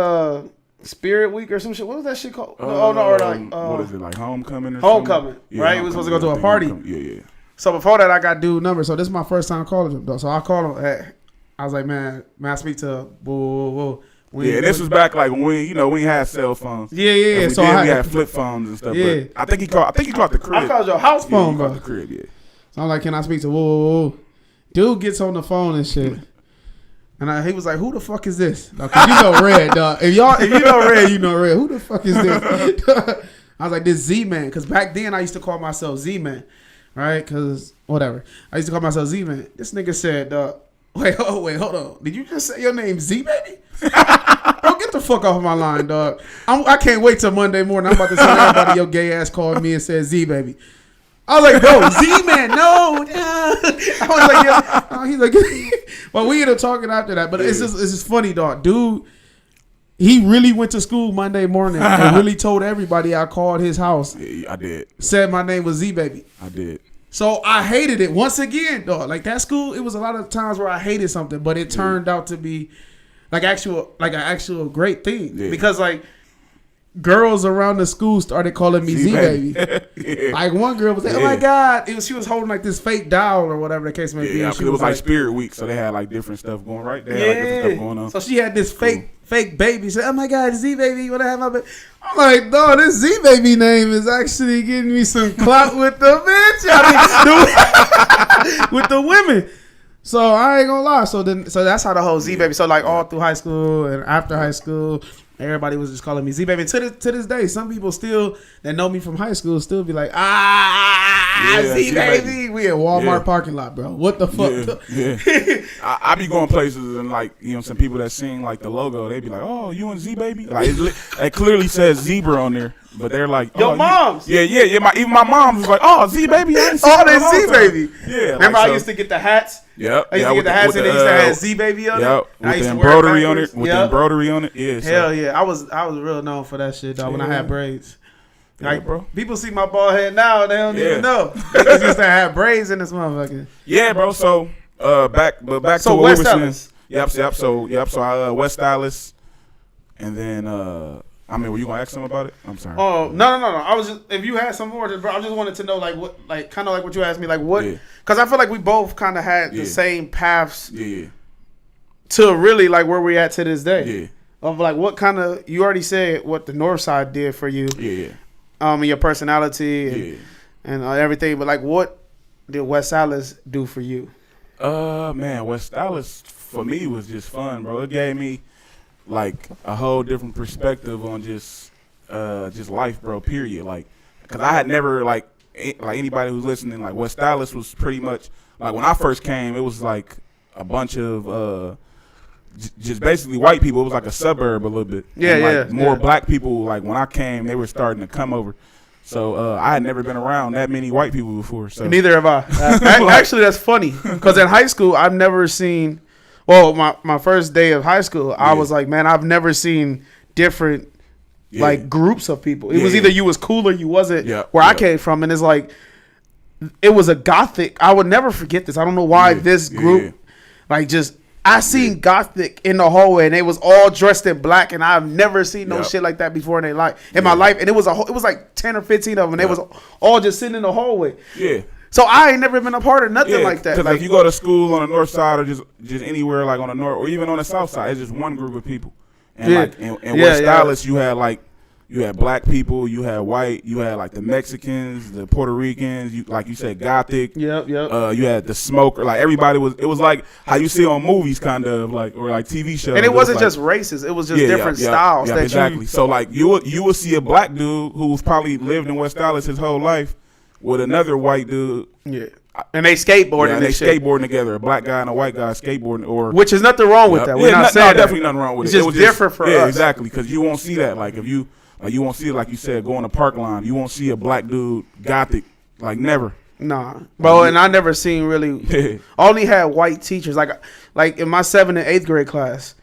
Spirit Week or some shit. What was that shit called? What is it, like homecoming or homecoming, something? Yeah, right? We was supposed to go to a party. Yeah. So before that, I got dude number. So this is my first time calling him, though. So I called him. I was like, man, I speak to whoa. This was back like when we had cell phones. Yeah. So we had flip phones and stuff. Yeah. But I think he called the crib. I called your house phone, bro. The crib, yeah. So I'm like, can I speak to whoa. Dude gets on the phone and shit. And he was like, who the fuck is this? No, cause you know Red, dog. If you know Red, you know Red. Who the fuck is this? I was like, this Z-Man. Because back then I used to call myself Z-Man. Right? Because whatever. I used to call myself Z-Man. This nigga said, wait, hold on. Did you just say your name Z-Baby? Bro, get the fuck off my line, dog. I can't wait till Monday morning. I'm about to tell everybody your gay ass called me and said Z-Baby. I was like, bro, Z-Man, no. I was like, yeah. He's like, well, we ended up talking after that. But it's just funny, dog. Dude, he really went to school Monday morning and really told everybody I called his house. Yeah, I did. Said my name was Z-Baby. I did. So I hated it once again, dog. Like that school, it was a lot of times where I hated something, but it turned out to be like an actual great thing. Yeah. Because like girls around the school started calling me Z-Baby. Yeah. Like one girl was like, oh my God. She was holding like this fake doll or whatever the case may be. Yeah, it was like Spirit Week, so they had like different stuff going right there. Like different stuff going on. So she had this fake baby. She said, oh my God, Z-Baby, you want to have my baby? I'm like, dog, this Z-Baby name is actually getting me some clout with the bitch. With the women. So I ain't gonna lie. So that's how the whole Z-Baby. So like all through high school and after high school, everybody was just calling me Z-Baby. To this day, some people still that know me from high school still be like, Z-Baby. We at Walmart parking lot, bro. What the fuck? Yeah. I be going places and like, some people that sing like the logo, they be like, oh, you and Z-Baby? Like it clearly says Zeebraa on there. But they're like, your moms. Yeah. Even my mom was like, oh, Z-Baby. Oh, they Z-Baby. Yeah. Remember I used to get the hats? Yep. I used to get the hats and they used to have Z-Baby on it. Yep. With the embroidery on it. With the embroidery on it. Yeah. Hell yeah. I was real known for that shit, dog, when I had braids. Like, bro. People see my bald head now, they don't even know. Niggas used to have braids in this motherfucker. Yeah, bro. So back to what we were saying. Yep. So I West Dallas, and then were you gonna ask them about it? I'm sorry. Oh no. I was just, if you had some more, bro, I just wanted to know like what, like kind of like what you asked me, like what, because I feel like we both kind of had the same paths. Yeah. To really like where we at to this day. Yeah. Of like what kind of, you already said what the North Side did for you. Yeah. And your personality and everything, but like what did West Dallas do for you? Man, West Dallas for me was just fun, bro. It gave me like a whole different perspective on just life, bro. Period. Like, cause I had never like anybody who's listening, like West Dallas was pretty much like when I first came, it was like a bunch of just basically white people. It was like a suburb a little bit. Yeah, and like more black people. Like when I came, they were starting to come over. So I had never been around that many white people before. So neither have I. Actually, that's funny because in high school I've never seen. Well, my first day of high school, I was like, man, I've never seen different like groups of people. It was either you was cool or you wasn't. Where I came from, and it's like it was a gothic. I would never forget this. I don't know why this group like just. I seen gothic in the hallway, and they was all dressed in black, and I've never seen no shit like that before in their life. In my life, and it was like 10 or 15 of them, and they was all just sitting in the hallway. Yeah. So I ain't never been a part of nothing like that. Because like, if you go to school on the north side or just anywhere like on the north or even on the south side, it's just one group of people. And like in West Dallas, you had black people, you had white, you had like the Mexicans, the Puerto Ricans, you like you said Gothic. Yep. You had the smoker. Like everybody was. It was like how you see on movies, kind of like or like TV shows. And it wasn't just racist. It was just different styles. Yeah, exactly. So like you would see a black dude who's probably lived in West Dallas his whole life with another white dude. Yeah. And they skateboarding. Yeah, and they skateboarding together. A black guy and a white guy skateboarding, or which is nothing wrong with that. We're not saying that. Definitely nothing wrong with it's it. Just it was different for us. Yeah, exactly. Because you won't see that. Like if you won't see it, like you said, going to Parkline. You won't see a black dude Gothic. Like never. Nah, bro. And I never seen really. Only had white teachers. Like in my 7th and 8th grade class,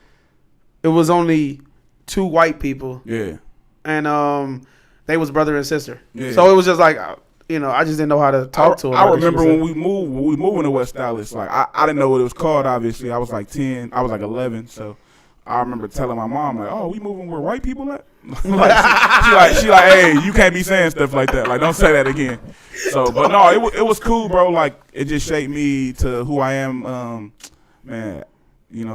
it was only 2 white people. Yeah. And they was brother and sister. Yeah. So it was just like. I just didn't know how to talk to him. I remember when we moved into West Dallas, like I didn't know what it was called. Obviously, I was like 10, I was like 11, so I remember telling my mom like, "Oh, we moving where white people at?" she like, "Hey, you can't be saying stuff like that. Like, don't say that again." So, but no, it was cool, bro. Like, it just shaped me to who I am, man.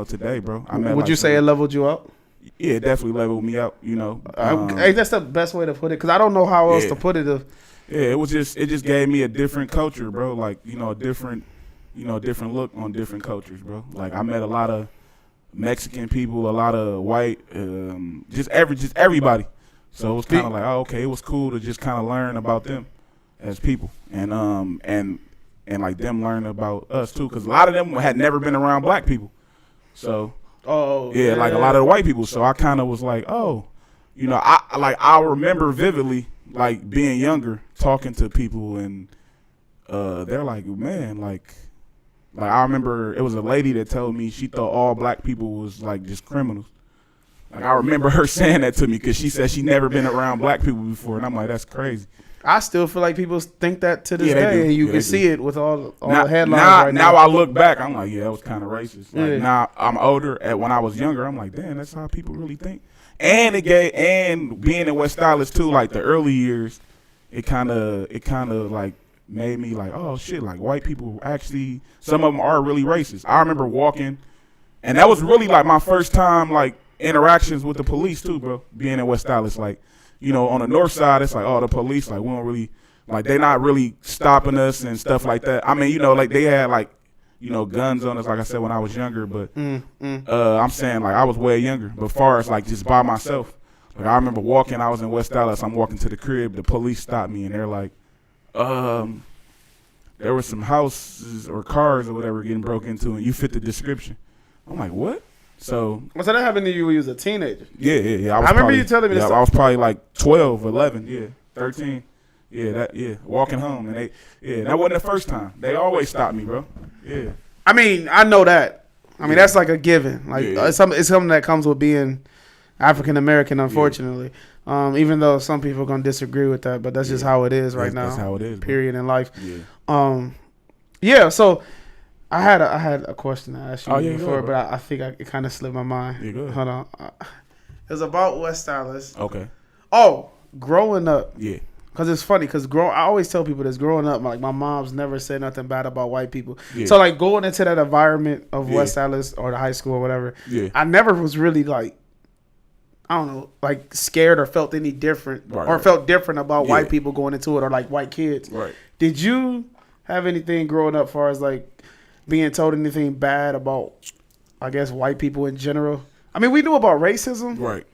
Today, bro. Would you say it leveled you up? Yeah, it definitely leveled me up. Hey, that's the best way to put it because I don't know how else to put it. Yeah, it just gave me a different culture, bro. Like, a different look on different cultures, bro. Like I met a lot of Mexican people, a lot of white, just everybody. So it was kind of like, oh, okay, it was cool to just kind of learn about them as people, and like them learn about us too, because a lot of them had never been around black people. So like a lot of the white people. So I kind of was like, oh, I remember vividly. Like being younger, talking to people, and they're like, man, like I remember it was a lady that told me she thought all black people was like just criminals. Like I remember her saying that to me because she said she never been around black people before, and I'm like, that's crazy. I still feel like people think that to this day, and you can see it with all the headlines now I look back, I'm like, yeah, that was kind of racist. Like now I'm older. When I was younger, I'm like, damn, that's how people really think. And being in West Dallas too, like the early years, it kind of like made me like, oh shit, like white people actually, some of them are really racist. I remember walking, and that was really like my first time like interactions with the police too, bro. Being in West Dallas, like on the north side, it's like, oh, the police, like we don't really, like they're not really stopping us and stuff like that. I mean, like they had like. Guns on us, like I said, when I was younger, but I'm saying, like, I was way younger, but far as, like, just by myself. Like, I remember walking, I was in West Dallas, I'm walking to the crib, the police stopped me, and they're like, there were some houses or cars or whatever getting broke into, and you fit the description. I'm like, what? So that happened to you when you was a teenager? Yeah. I remember you telling me this. I was probably, like, 12, 11, 13. Walking home, and that wasn't the first time. They always stopped me, bro. Yeah. I mean, I know that. I mean, that's like a given. Like it's something that comes with being African American, unfortunately. Even though some people are gonna disagree with that, but that's just how it is right now. That's how it is. Period, bro. In life. Yeah. So I had a question to ask you before, go, but I think it kind of slipped my mind. Yeah, go ahead. Hold on. It was about West Dallas. Okay. Oh, growing up. Yeah. Because it's funny, because I always tell people this, growing up, like my mom's never said nothing bad about white people. Yeah. So like going into that environment of West Dallas or the high school or whatever, I never was really like, I don't know, like scared or felt any different felt different about white people going into it or like white kids. Right. Did you have anything growing up as far as like being told anything bad about, I guess, white people in general? I mean, we knew about racism. Right.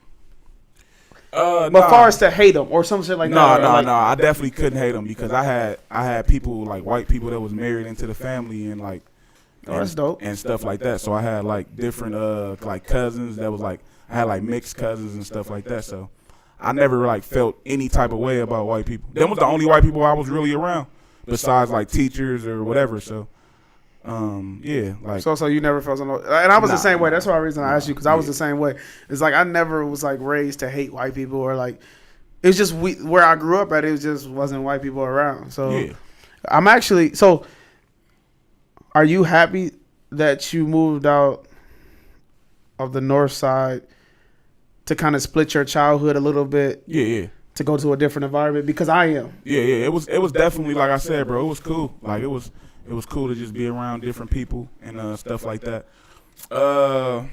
But far as to hate them or some shit like that. No. I definitely couldn't hate them because I had people like white people that was married into the family and like, that's dope and stuff like that. So I had like different like cousins that was like I had like mixed cousins and stuff like that. So I never like felt any type of way about white people. Them was the only white people I was really around, besides like teachers or whatever. So, yeah, like So you never felt something, and I was the same way. That's why reason I asked you, because I was the same way. It's like I never was like raised to hate white people, or like it's just where I grew up at. It just wasn't white people around. So yeah. I'm actually. So are you happy that you moved out of the north side to kind of split your childhood a little bit? Yeah. To go to a different environment, because I am. Yeah. It was definitely, like I said, bro. It was cool. Like it was cool to just be around different people and stuff like that. And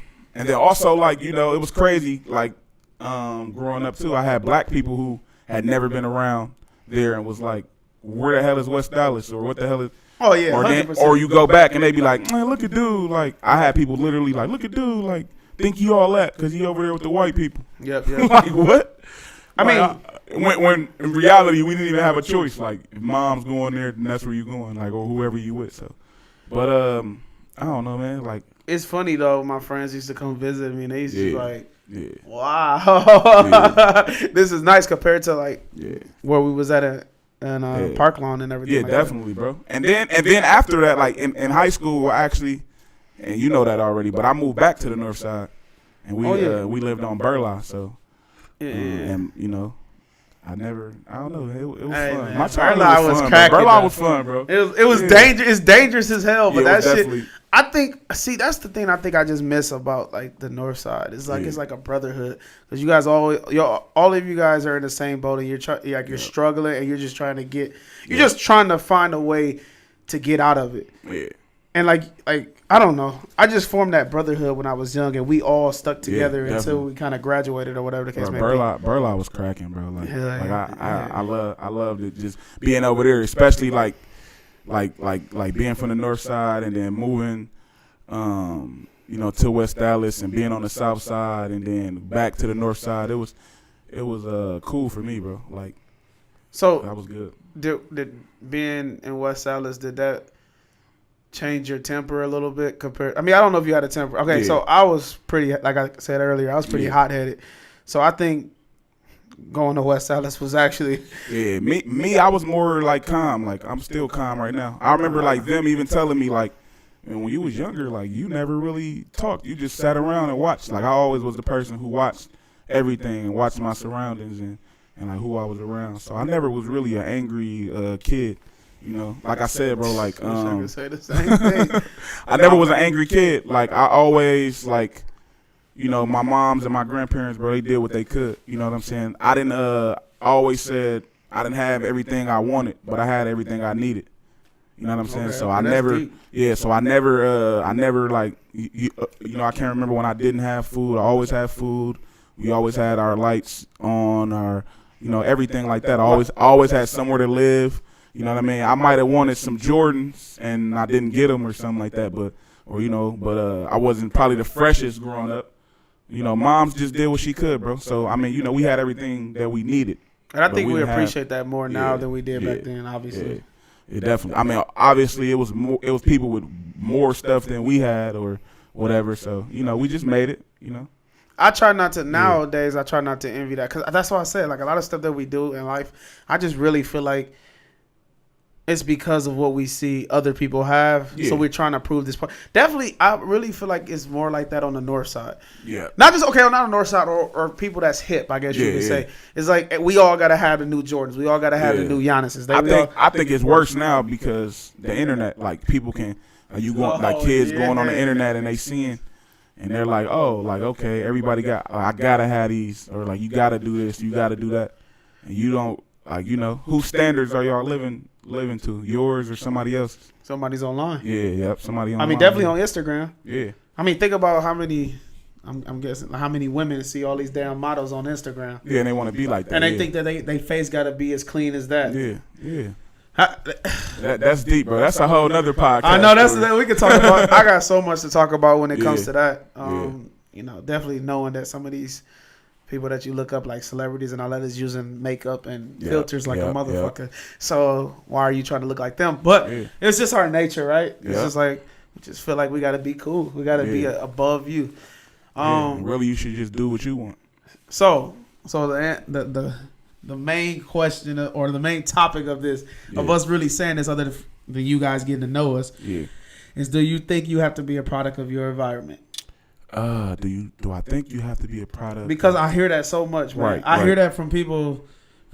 then also, like, you know, it was crazy. Like growing up too, I had black people who had never been around there and was like, "Where the hell is West Dallas?" or "What the hell is?" Oh yeah, or you go back and they be like, "Man, look at dude." Like I had people literally like, "Look at dude." Like think you all that because he over there with the white people. Yep. Like what? I mean, when in reality we didn't even have a choice. Like if mom's going there, then that's where you going. Like or whoever you with. So, but I don't know, man. Like it's funny though. My friends used to come visit me, and they used to be like, "Wow, this is nice compared to like where we was at Park Lawn and everything." Yeah, like definitely, bro. And then after that, like in high school, actually, and you know that already. But I moved back to the north side, and we lived on Burla. So, and you know. I don't know. It was fun. Man, My childhood was fun. Burla was fun, bro. It was dangerous. It's dangerous as hell. But that definitely. shit, I think. See, that's the thing. I think I just miss about like the north side. It's like it's like a brotherhood, because you guys all of you guys are in the same boat, and you're struggling, and you're just trying to get. You're just trying to find a way to get out of it. Yeah. And like I don't know. I just formed that brotherhood when I was young, and we all stuck together until we kind of graduated or whatever the case may be. Burla was cracking, bro. Like, I loved it, just being over there, especially like being from the north side and then moving, you know, to West Dallas and being on the south side and then back to the north side. It was cool for me, bro. Like, so that was good. Did being in West Dallas, did that change your temper a little bit compared? I mean, I don't know if you had a temper. Okay, so I was pretty, like I said earlier, I was pretty hot-headed. So I think going to West Dallas was actually me. I was more like calm. Like I'm still calm right now. I remember like them even telling me like, man, when you was younger, like you never really talked. You just sat around and watched. Like I always was the person who watched everything and watched my surroundings and like who I was around. So I never was really an angry kid. You know, like I said, bro, like I could say the same thing. I never was an angry kid. Like I always like, you know, my moms and my grandparents, bro, they did what they could. You know what I'm saying? I didn't I always said I didn't have everything I wanted, but I had everything I needed. You know what I'm saying? So I never like you know, I can't remember when I didn't have food. I always had food. We always had our lights on, our, you know, everything like that. I always had somewhere to live. You know what I mean? I might have wanted some Jordans and I didn't get them or something like that, but I wasn't probably the freshest growing up. You know, moms just did what she could, bro. So I mean, you know, we had everything that we needed. And I think we appreciate that more now than we did back then, obviously. Yeah, definitely. I mean, obviously it was people with more stuff than we had or whatever. So, you know, we just made it, you know. I try not to nowadays. I try not to envy that, because that's what I said. Like a lot of stuff that we do in life, I just really feel like it's because of what we see other people have. So we're trying to prove this point. Definitely, I really feel like it's more like that on the north side. Yeah. Not just, not on the north side or people that's hip, I guess you could say. It's like we all got to have the new Jordans. We all got to have the new Giannis's. I think it's worse now because the internet, like people can, kids going on the internet and they seeing, and they're like, oh, like, okay, everybody I got to have these, or like you got to do this, you got to do that. And you don't, like, you know, whose standards are y'all living to, yours or somebody else's? Somebody's online. Somebody online. I mean, definitely on Instagram. Yeah. I mean, think about how many, I'm guessing, how many women see all these damn models on Instagram. Yeah, and they want to be like that. And they think that they face got to be as clean as that. Yeah. That's deep, bro. That's a whole nother podcast. I know, we can talk about. I got so much to talk about when it comes to that. You know, definitely knowing that some of these people that you look up like celebrities and all that is using makeup and filters like a motherfucker. So why are you trying to look like them? But it's just our nature, right? It's just like we just feel like we got to be cool. We got to be above you. Really, you should just do what you want. So So the main question or the main topic of this of us really saying this, other than you guys getting to know us, is do you think you have to be a product of your environment? Do I think you have to be a product? Because I hear that so much, man. Right, I hear that from people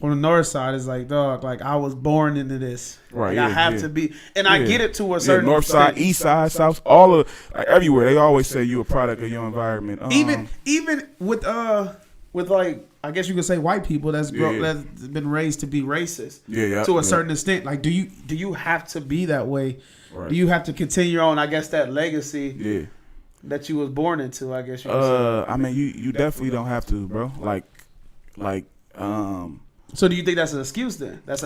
on the north side. It's like, dog, like I was born into this. Right. Like, I have to be, and I get it to a certain north side, extent. east side, south, all of like everywhere. They always say you a product of your environment. Even with like, I guess you could say white people that's been raised to be racist. To a certain extent. Like, do you have to be that way? Right. Do you have to continue on? I guess that legacy. Yeah. That you was born into, I guess you could say. I mean, you definitely don't have to, bro. So do you think that's an excuse then? That's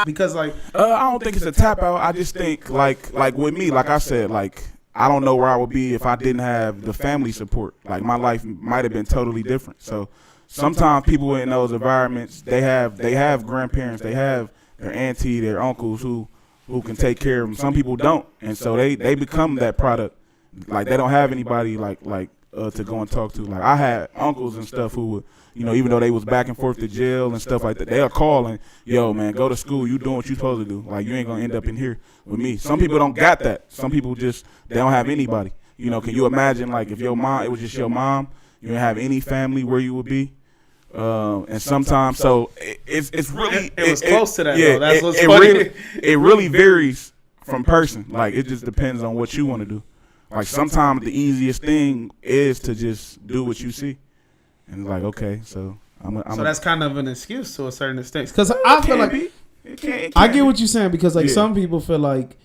because like I don't think it's a tap out. I just think like with me, like I said, like I don't know where I would be if I didn't have the family support. Like my life might have been totally different. So sometimes people in those environments, they have grandparents, they have their auntie, their uncles who can take care of them. Some people don't, and so they become that product. Like they don't have anybody to go and talk to. Like I had uncles and stuff who would, even though they was back and forth to jail and stuff like that, they'll call and, yo man, go to school. You doing what you supposed to do. Like you ain't gonna end up in here with me. Some people don't got that. Some people they don't have anybody. Can you imagine like if it was just your mom, you didn't have any family where you would be. And sometimes, so it's really it was close to that. Yeah, though. That's what's funny. It really varies from person. Like it just depends on what you want to do. Like sometimes the easiest thing is to just do what you see, and like okay, so so that's kind of an excuse to a certain extent. Because I feel like I get what you're saying because like some people feel like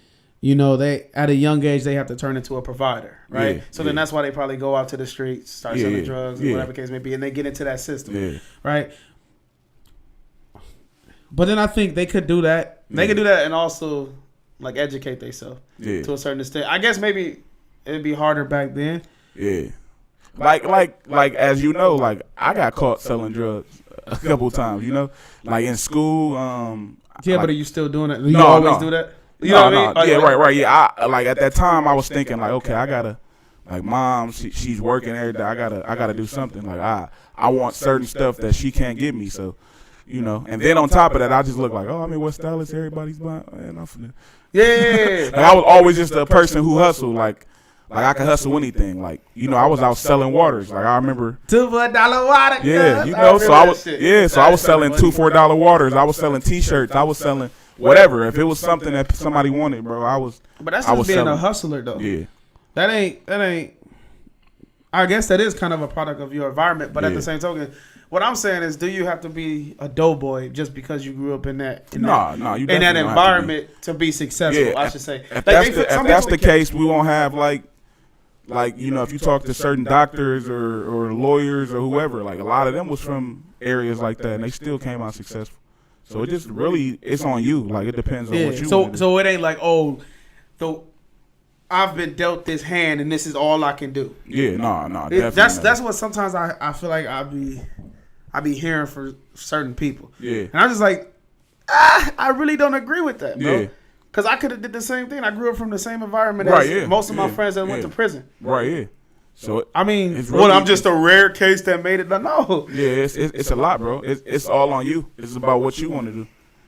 they at a young age they have to turn into a provider, right? So then that's why they probably go out to the streets, start selling drugs, or whatever the case may be, and they get into that system, right? But then I think they could do that. They could do that and also like educate themselves to a certain extent. I guess maybe. It'd be harder back then. Yeah. Like as you know, like I got caught selling drugs a couple times, like in school. But are you still doing it? You always do that? You know what I mean? Yeah, right. Yeah, I like at that time I was thinking like, okay, I gotta like mom, she's working every day. I gotta do something. Like I want certain stuff that she can't give me. So, and then on top of that, I just look like, what style is everybody's buying? Man, yeah. Like I was always just a person who hustled like I could hustle anything. Like, I was out selling waters. Like I remember $2 for $1 water. Yeah, so I was selling $2 for $1 waters. I was selling t-shirts. I was selling whatever. If it was something that somebody wanted, bro, I was. But that's just being a hustler though. Yeah. That ain't I guess that is kind of a product of your environment, but at the same token, what I'm saying is, do you have to be a doughboy just because you grew up in that environment to be successful? I should say. If that's the case, we won't have like if you talk to certain doctors or lawyers or whoever, like a lot of them was from areas like that, and they still came out successful. So it just really it's on you. Like it depends on what you. So it ain't like I've been dealt this hand and this is all I can do. Yeah, no. That's what sometimes I feel like I be hearing for certain people. Yeah, and I'm just like, I really don't agree with that, bro. Yeah. Because I could have did the same thing. I grew up from the same environment as most of my friends that went to prison. Right, yeah. So I mean, I'm just a rare case that made it. No. Yeah, it's a lot, bro. It's all on you. It's about what you want to do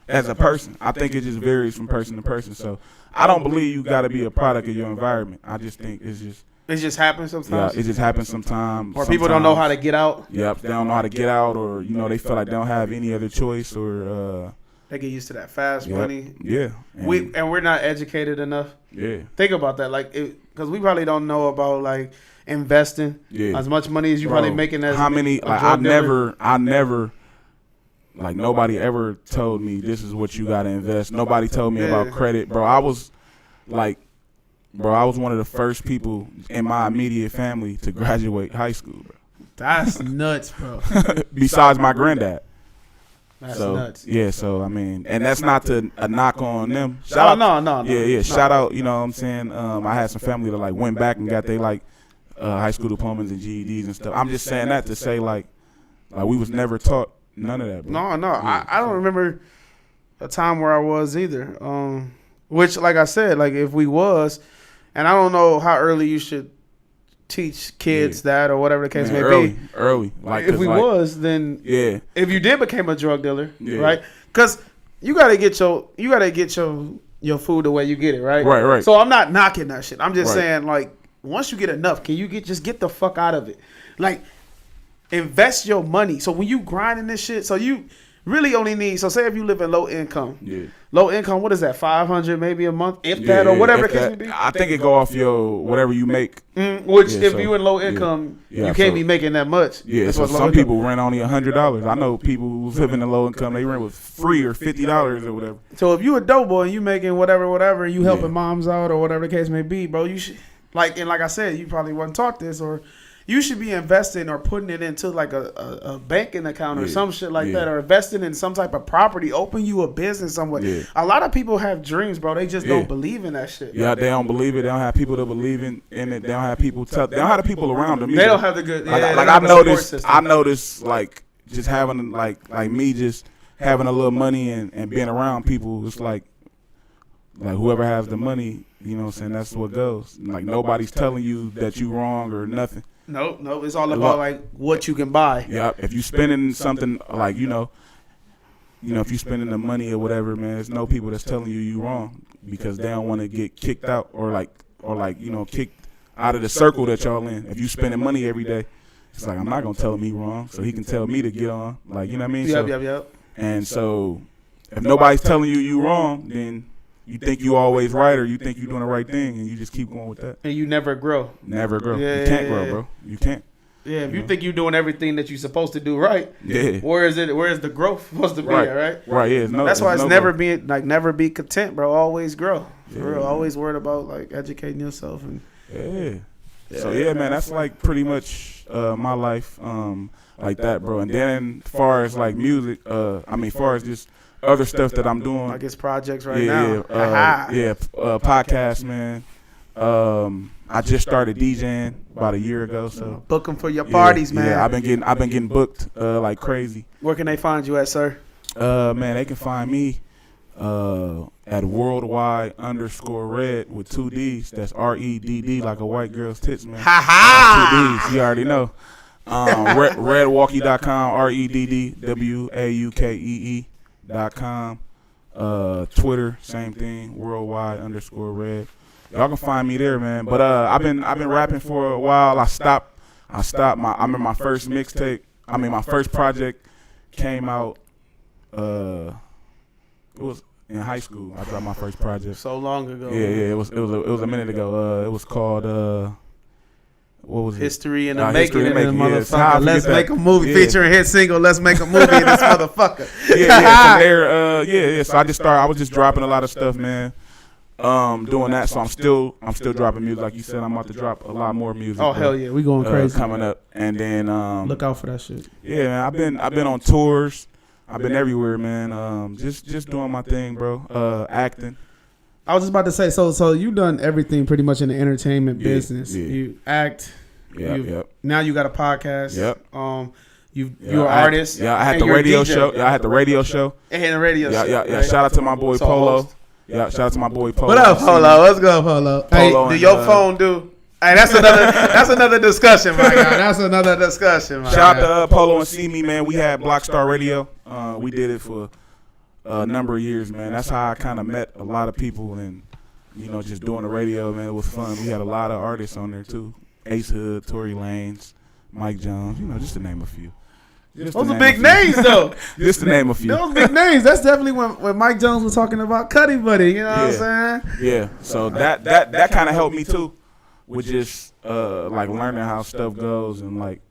as a person. I think it just varies from person to person. So I don't believe you got to be a product of your environment. I just think it just happens sometimes. Yeah, it just happens sometimes. Or people don't know how to get out. Yep, they don't know how to get out, or they feel like they don't have any other choice, or they get used to that fast money. Yeah, we're not educated enough. Yeah, think about that, like, because we probably don't know about like investing. Yeah, as much money as you probably making. As how many? Like I never. Like nobody ever told me this is what you gotta invest. Nobody told me about credit, bro. I was one of the first people in my immediate family to graduate high school, bro. That's nuts, bro. Besides my granddad. That's nuts. Yeah, so I mean, and that's not a knock on them. No. Yeah. Shout out, you know what I'm saying? I had some family that like went back and got their like high school diplomas and GEDs and stuff. I'm just saying that to say like we was never taught none of that, bro. No. Yeah, I don't remember a time where I was either. Which, like I said, like if we was, and I don't know how early you should teach kids that or whatever the case may be. Early. Like, if we was, then if you did become a drug dealer, right? Because you gotta get your food the way you get it, right? Right. So I'm not knocking that shit. I'm just saying, like, once you get enough, can you just get the fuck out of it? Like, invest your money. So when you grinding this shit, so you really only need. So say if you live in low income, what is that? $500 maybe a month, if that, or whatever the case may be. I think it go off your whatever you make. Which if you in low income, you can't be making that much. Yeah, so some people rent only $100. I know people who live in low income, they rent with free or $50 or whatever. So if you a dope boy and you making whatever, and you helping moms out or whatever the case may be, bro, you should like I said, you probably wasn't taught this, or you should be investing or putting it into like a banking account or some shit like that, or investing in some type of property. Open you a business somewhere. Yeah. A lot of people have dreams, bro. They just don't believe in that shit. Yeah, they don't believe it. They don't have people to believe in it. They don't have people. They don't have the people around them. They don't have the good. Like I noticed, like just having like me just having a little money and being around people. It's like whoever has the money, you know what I'm saying, that's what goes. Like nobody's telling you that you wrong or nothing. No, it's all about like what you can buy. Yeah, if you spending something like you know, if you spending the money or whatever, man, there's no people that's telling you wrong because they don't want to get kicked out or kicked out of the circle that y'all in. If you spending money every day, it's like I'm not gonna tell him he wrong, so he can tell me to get on. Like, you know what I mean? Yep. And so if nobody's telling you wrong, then you think you always right, or you think you're doing the right thing, and you just keep going with that. And you never grow. Never grow. You can't grow, bro. You can't. Yeah, if you think you're doing everything that you're supposed to do right, where is the growth supposed to be at, right? Right, yeah. That's why it's never be content, bro. Always grow. For real. Always worried about like educating yourself and So man, that's like pretty much my life like that, bro. And then as far as like music, as far as just other stuff that I'm doing, I guess projects now. Podcast, man. I just started DJing about a year ago, so book them for your parties, man. Yeah, I've been getting booked like crazy. Where can they find you at, sir? Man, they can find me at worldwide_red with 2 D's. That's REDD, like a white girl's tits, man. 2 D's, you already know. Redwalkie.com, REDDWAUKEE.com. Twitter, same thing, worldwide_red. Y'all can find me there, man. But I've been rapping for a while. I stopped. I remember my first mixtape. My first project came out. It was in high school. I dropped my first project. So long ago. Yeah. It was a minute ago. It was called what was it? History in the Making. Motherfucker. Let's make a movie featuring hit single. Let's make a movie in this motherfucker. From there, So I was just dropping a lot of stuff, man. Doing that, so I'm still dropping music. Like you said, I'm about to drop a lot more music. Oh hell yeah, we going crazy coming up. And then look out for that shit. Yeah, man, I've been on tours. I've been everywhere, man. Just doing my thing, bro. Acting. I was just about to say, so you done everything pretty much in the entertainment business. Yeah. You act. Yep. Now you got a podcast. Yep. You're an artist. Yeah, I had the radio show. Yeah, I had the radio show. And the radio show. Yeah. Right? Shout out to my boy Polo. Yeah, shout out to my boy Polo. What up, Polo? Let's go, Polo. Hey, do your phone do? Hey, that's another discussion, my guy. That's another discussion, my Shout out to Polo and See Me, man. We had Blockstar Radio. We did it for a number of years, man. That's how I kind of met a lot of people, and just doing the radio, man. It was fun. We had a lot of artists on there too. Ace Hood, Tory Lanez, Mike Jones. Just to name a few. Those are big names, though. Just to name a few. Those big names. That's definitely when Mike Jones was talking about Cuddy Buddy. You know what I'm saying? Yeah. So that kind of helped me too, with just like learning how stuff goes and like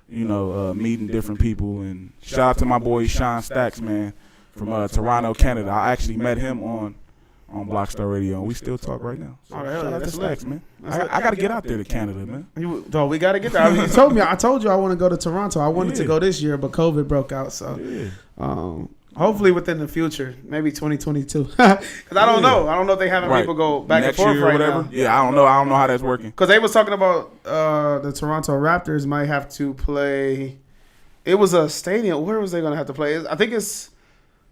meeting different people. And shout out to my boy Sean Stacks, man, from Toronto, Canada. I actually met him on Blockstar Radio, and we still talk right now. So shout out to Stacks, man. I got to get out there to Canada, man. We got to get there. I told you I want to go to Toronto. I wanted to go this year, but COVID broke out. So hopefully within the future, maybe 2022. Because I don't know. I don't know if they having people go back next and forth year right or whatever. now. Yeah, I don't know. I don't know how that's working. Because they was talking about the Toronto Raptors might have to play. It was a stadium. Where was they going to have to play? I think it's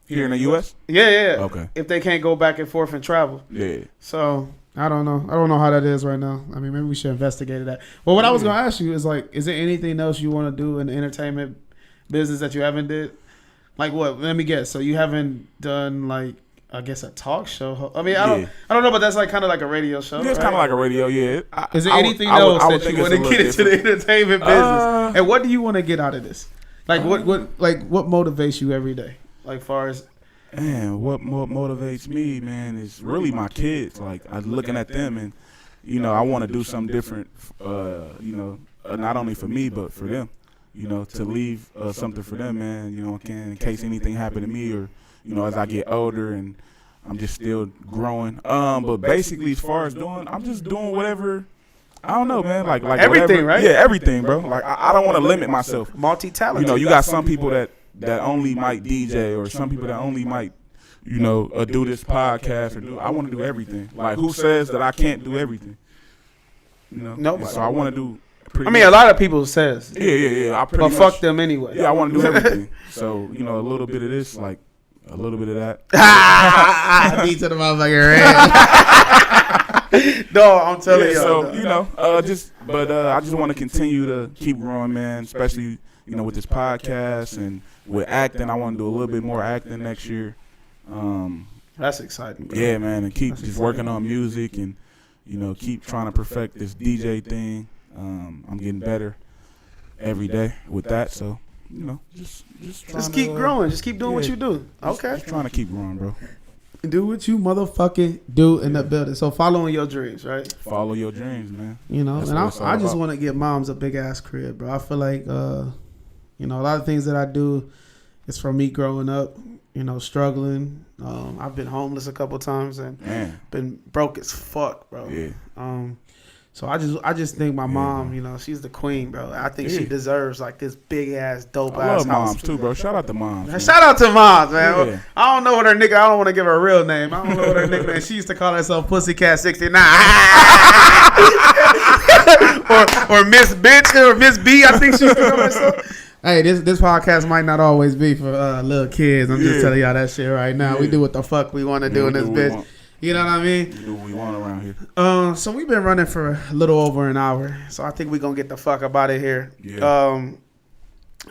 here in the U.S. Yeah. Okay. If they can't go back and forth and travel. Yeah. So I don't know. I don't know how that is right now. I mean, maybe we should investigate that. Well, what I was gonna ask you is like, is there anything else you want to do in the entertainment business that you haven't did? Like what? Let me guess. So you haven't done like, I guess, a talk show. I mean, I don't know, but that's like kind of like a radio show. Yeah, it's kind of like a radio. Yeah. Is there anything else that you want to get into the entertainment business? And what do you want to get out of this? Like what motivates you every day? Like far as man, what motivates me, man, is really my kids. Like I'm looking at them, and I want to do something different. Not only for me but for them. To leave something for them, man. In case anything happened to me, or as I get older and I'm just still growing. But basically, as far as I'm just doing whatever. I don't know, man. Like everything, whatever, right? Yeah, everything, bro. Like I don't want to limit myself. Multi-talented. You got some people that only might DJ, or some people that only might, do this podcast I want to do everything. Like who says that I can't do everything? Nobody. So I want to do. A lot of people says. Yeah. But fuck them anyway. Yeah, I want to do everything. So a little bit of this, like a little bit of that. D to the motherfucker red. No, I'm telling you. So I just want to continue to keep growing, man. Especially with this podcast and with acting. I want to do a little bit more acting next year. That's exciting, bro. Yeah, man, and keep just working on music and keep trying to perfect this DJ thing. I'm getting better every day with that, so just keep growing, just keep doing what you do. Okay, just trying to keep growing, bro. Do what you motherfucking do in the building. So following your dreams, right? Follow your dreams, man. That's and I just want to give moms a big ass crib, bro. I feel like a lot of things that I do is from me growing up, struggling. I've been homeless a couple times and been broke as fuck, bro. Yeah. So I just think my mom, she's the queen, bro. I think she deserves like this big ass dope I ass love house moms too, bro. Shout out to moms. Man. Shout out to moms, man. Yeah. I don't know what her nigga. I don't want to give her a real name. I don't know what her nickname. She used to call herself Pussycat 69, or Miss Bitch or Miss B. I think she used to call herself. Hey, this podcast might not always be for little kids. I'm just telling y'all that shit right now. We do what the fuck we want to do in this bitch. You know what I mean? We do what we want around here. So we've been running for a little over an hour. So I think we're going to get the fuck up out of here. Yeah.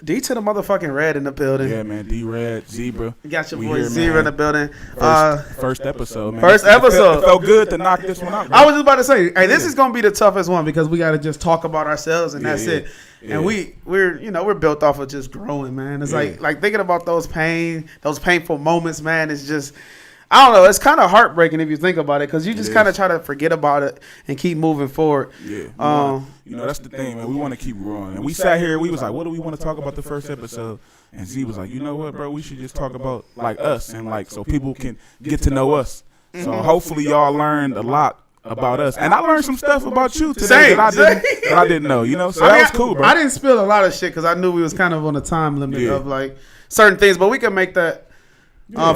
D to the motherfucking red in the building. Yeah, man. D Red, Zeebraa. You got your boy Zeebraa in the building. First episode, man. First episode. It felt good to knock this one out, bro. I was just about to say, hey, this is going to be the toughest one because we got to just talk about ourselves and that's it. Yeah. And we're built off of just growing, man. It's like thinking about those painful moments, man. It's just, I don't know. It's kind of heartbreaking if you think about it because you just kind of try to forget about it and keep moving forward. Yeah. That's the thing, man. We want to keep growing. And we sat here. We was like, what do we want to talk about the first episode? And Z was like, you know what, bro? We should just talk about like us and like so people can get to know us. So hopefully y'all learned a lot about us. And I learned some stuff about you today that I didn't know. So that was cool, bro. I didn't spill a lot of shit because I knew we was kind of on a time limit of like certain things, but we can make that.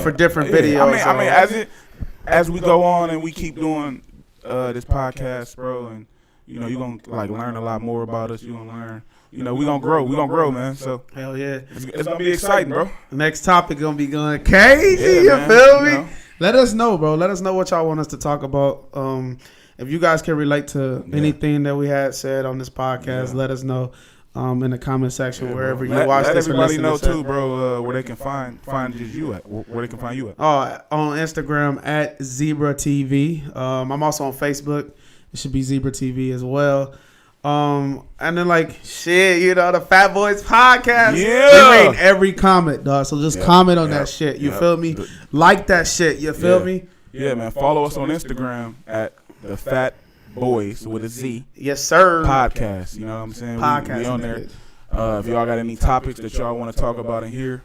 For different videos. I mean, as we go on and we keep doing this podcast, bro, and you're gonna like learn a lot more about us. You're gonna learn. We gonna grow. We gonna grow, man. So hell yeah, it's gonna be exciting, bro. Next topic gonna be going crazy. Yeah, you feel me? Let us know, bro. Let us know what y'all want us to talk about. If you guys can relate to anything that we had said on this podcast, let us know. In the comment section, wherever you watch this. Let everybody know too, bro, where they can find just you at. Where they can find you at. On Instagram at Zeebraa TV. I'm also on Facebook. It should be Zeebraa TV as well. And then like shit, the Fat Boys Podcast. Yeah. We read every comment, dog. So just comment on that shit. You feel me? Like that shit. You feel me? Yeah, man. Follow us on Instagram at TheFatBoyz with a Z. Yes, sir. Podcast. You know what I'm saying? Podcast. We on there. If y'all got any topics that y'all want to talk about in here,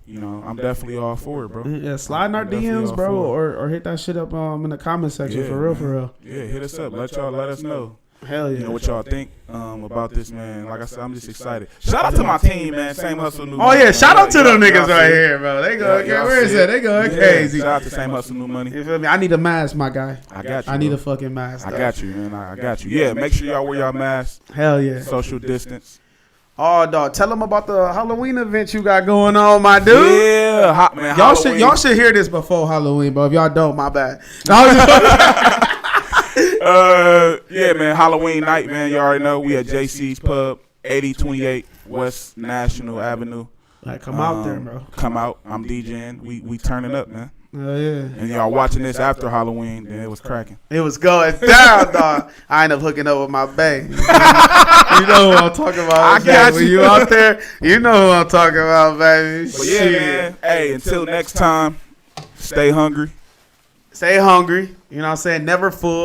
I'm definitely all for it, bro. Yeah, slide in our DMs, bro, or hit that shit up in the comment section for real. Yeah, hit us up. Let us know. Hell yeah. What y'all think about this, man. Like I said, I'm just excited. Shout out to my team, man. Same Hustle New Money. Oh, yeah. Shout out to them niggas right here, bro. They go, where is that? They going crazy. Shout out to Same Hustle New Money. You feel me? I need a mask, my guy. I got you. I need a fucking mask. I got you, man. I got you. Yeah, make sure y'all wear y'all masks. Hell yeah. Social distance. Oh, dog. Tell them about the Halloween event you got going on, my dude. Yeah. Man, y'all should hear this before Halloween, but if y'all don't, my bad. Yeah, man. Halloween night, man. You already know we at JC's Pub, 8028 West National Avenue. Like, come out there, bro. Come out. I'm DJing. We turning up, man. Oh yeah. And y'all watching this after Halloween, then it was cracking. It was going down, dog. I ended up hooking up with my bae. You know who I'm talking about. I got when you. you out there, you know who I'm talking about, baby. But yeah, man. Hey, until next time, stay hungry. Stay hungry. You know what I'm saying? Never full.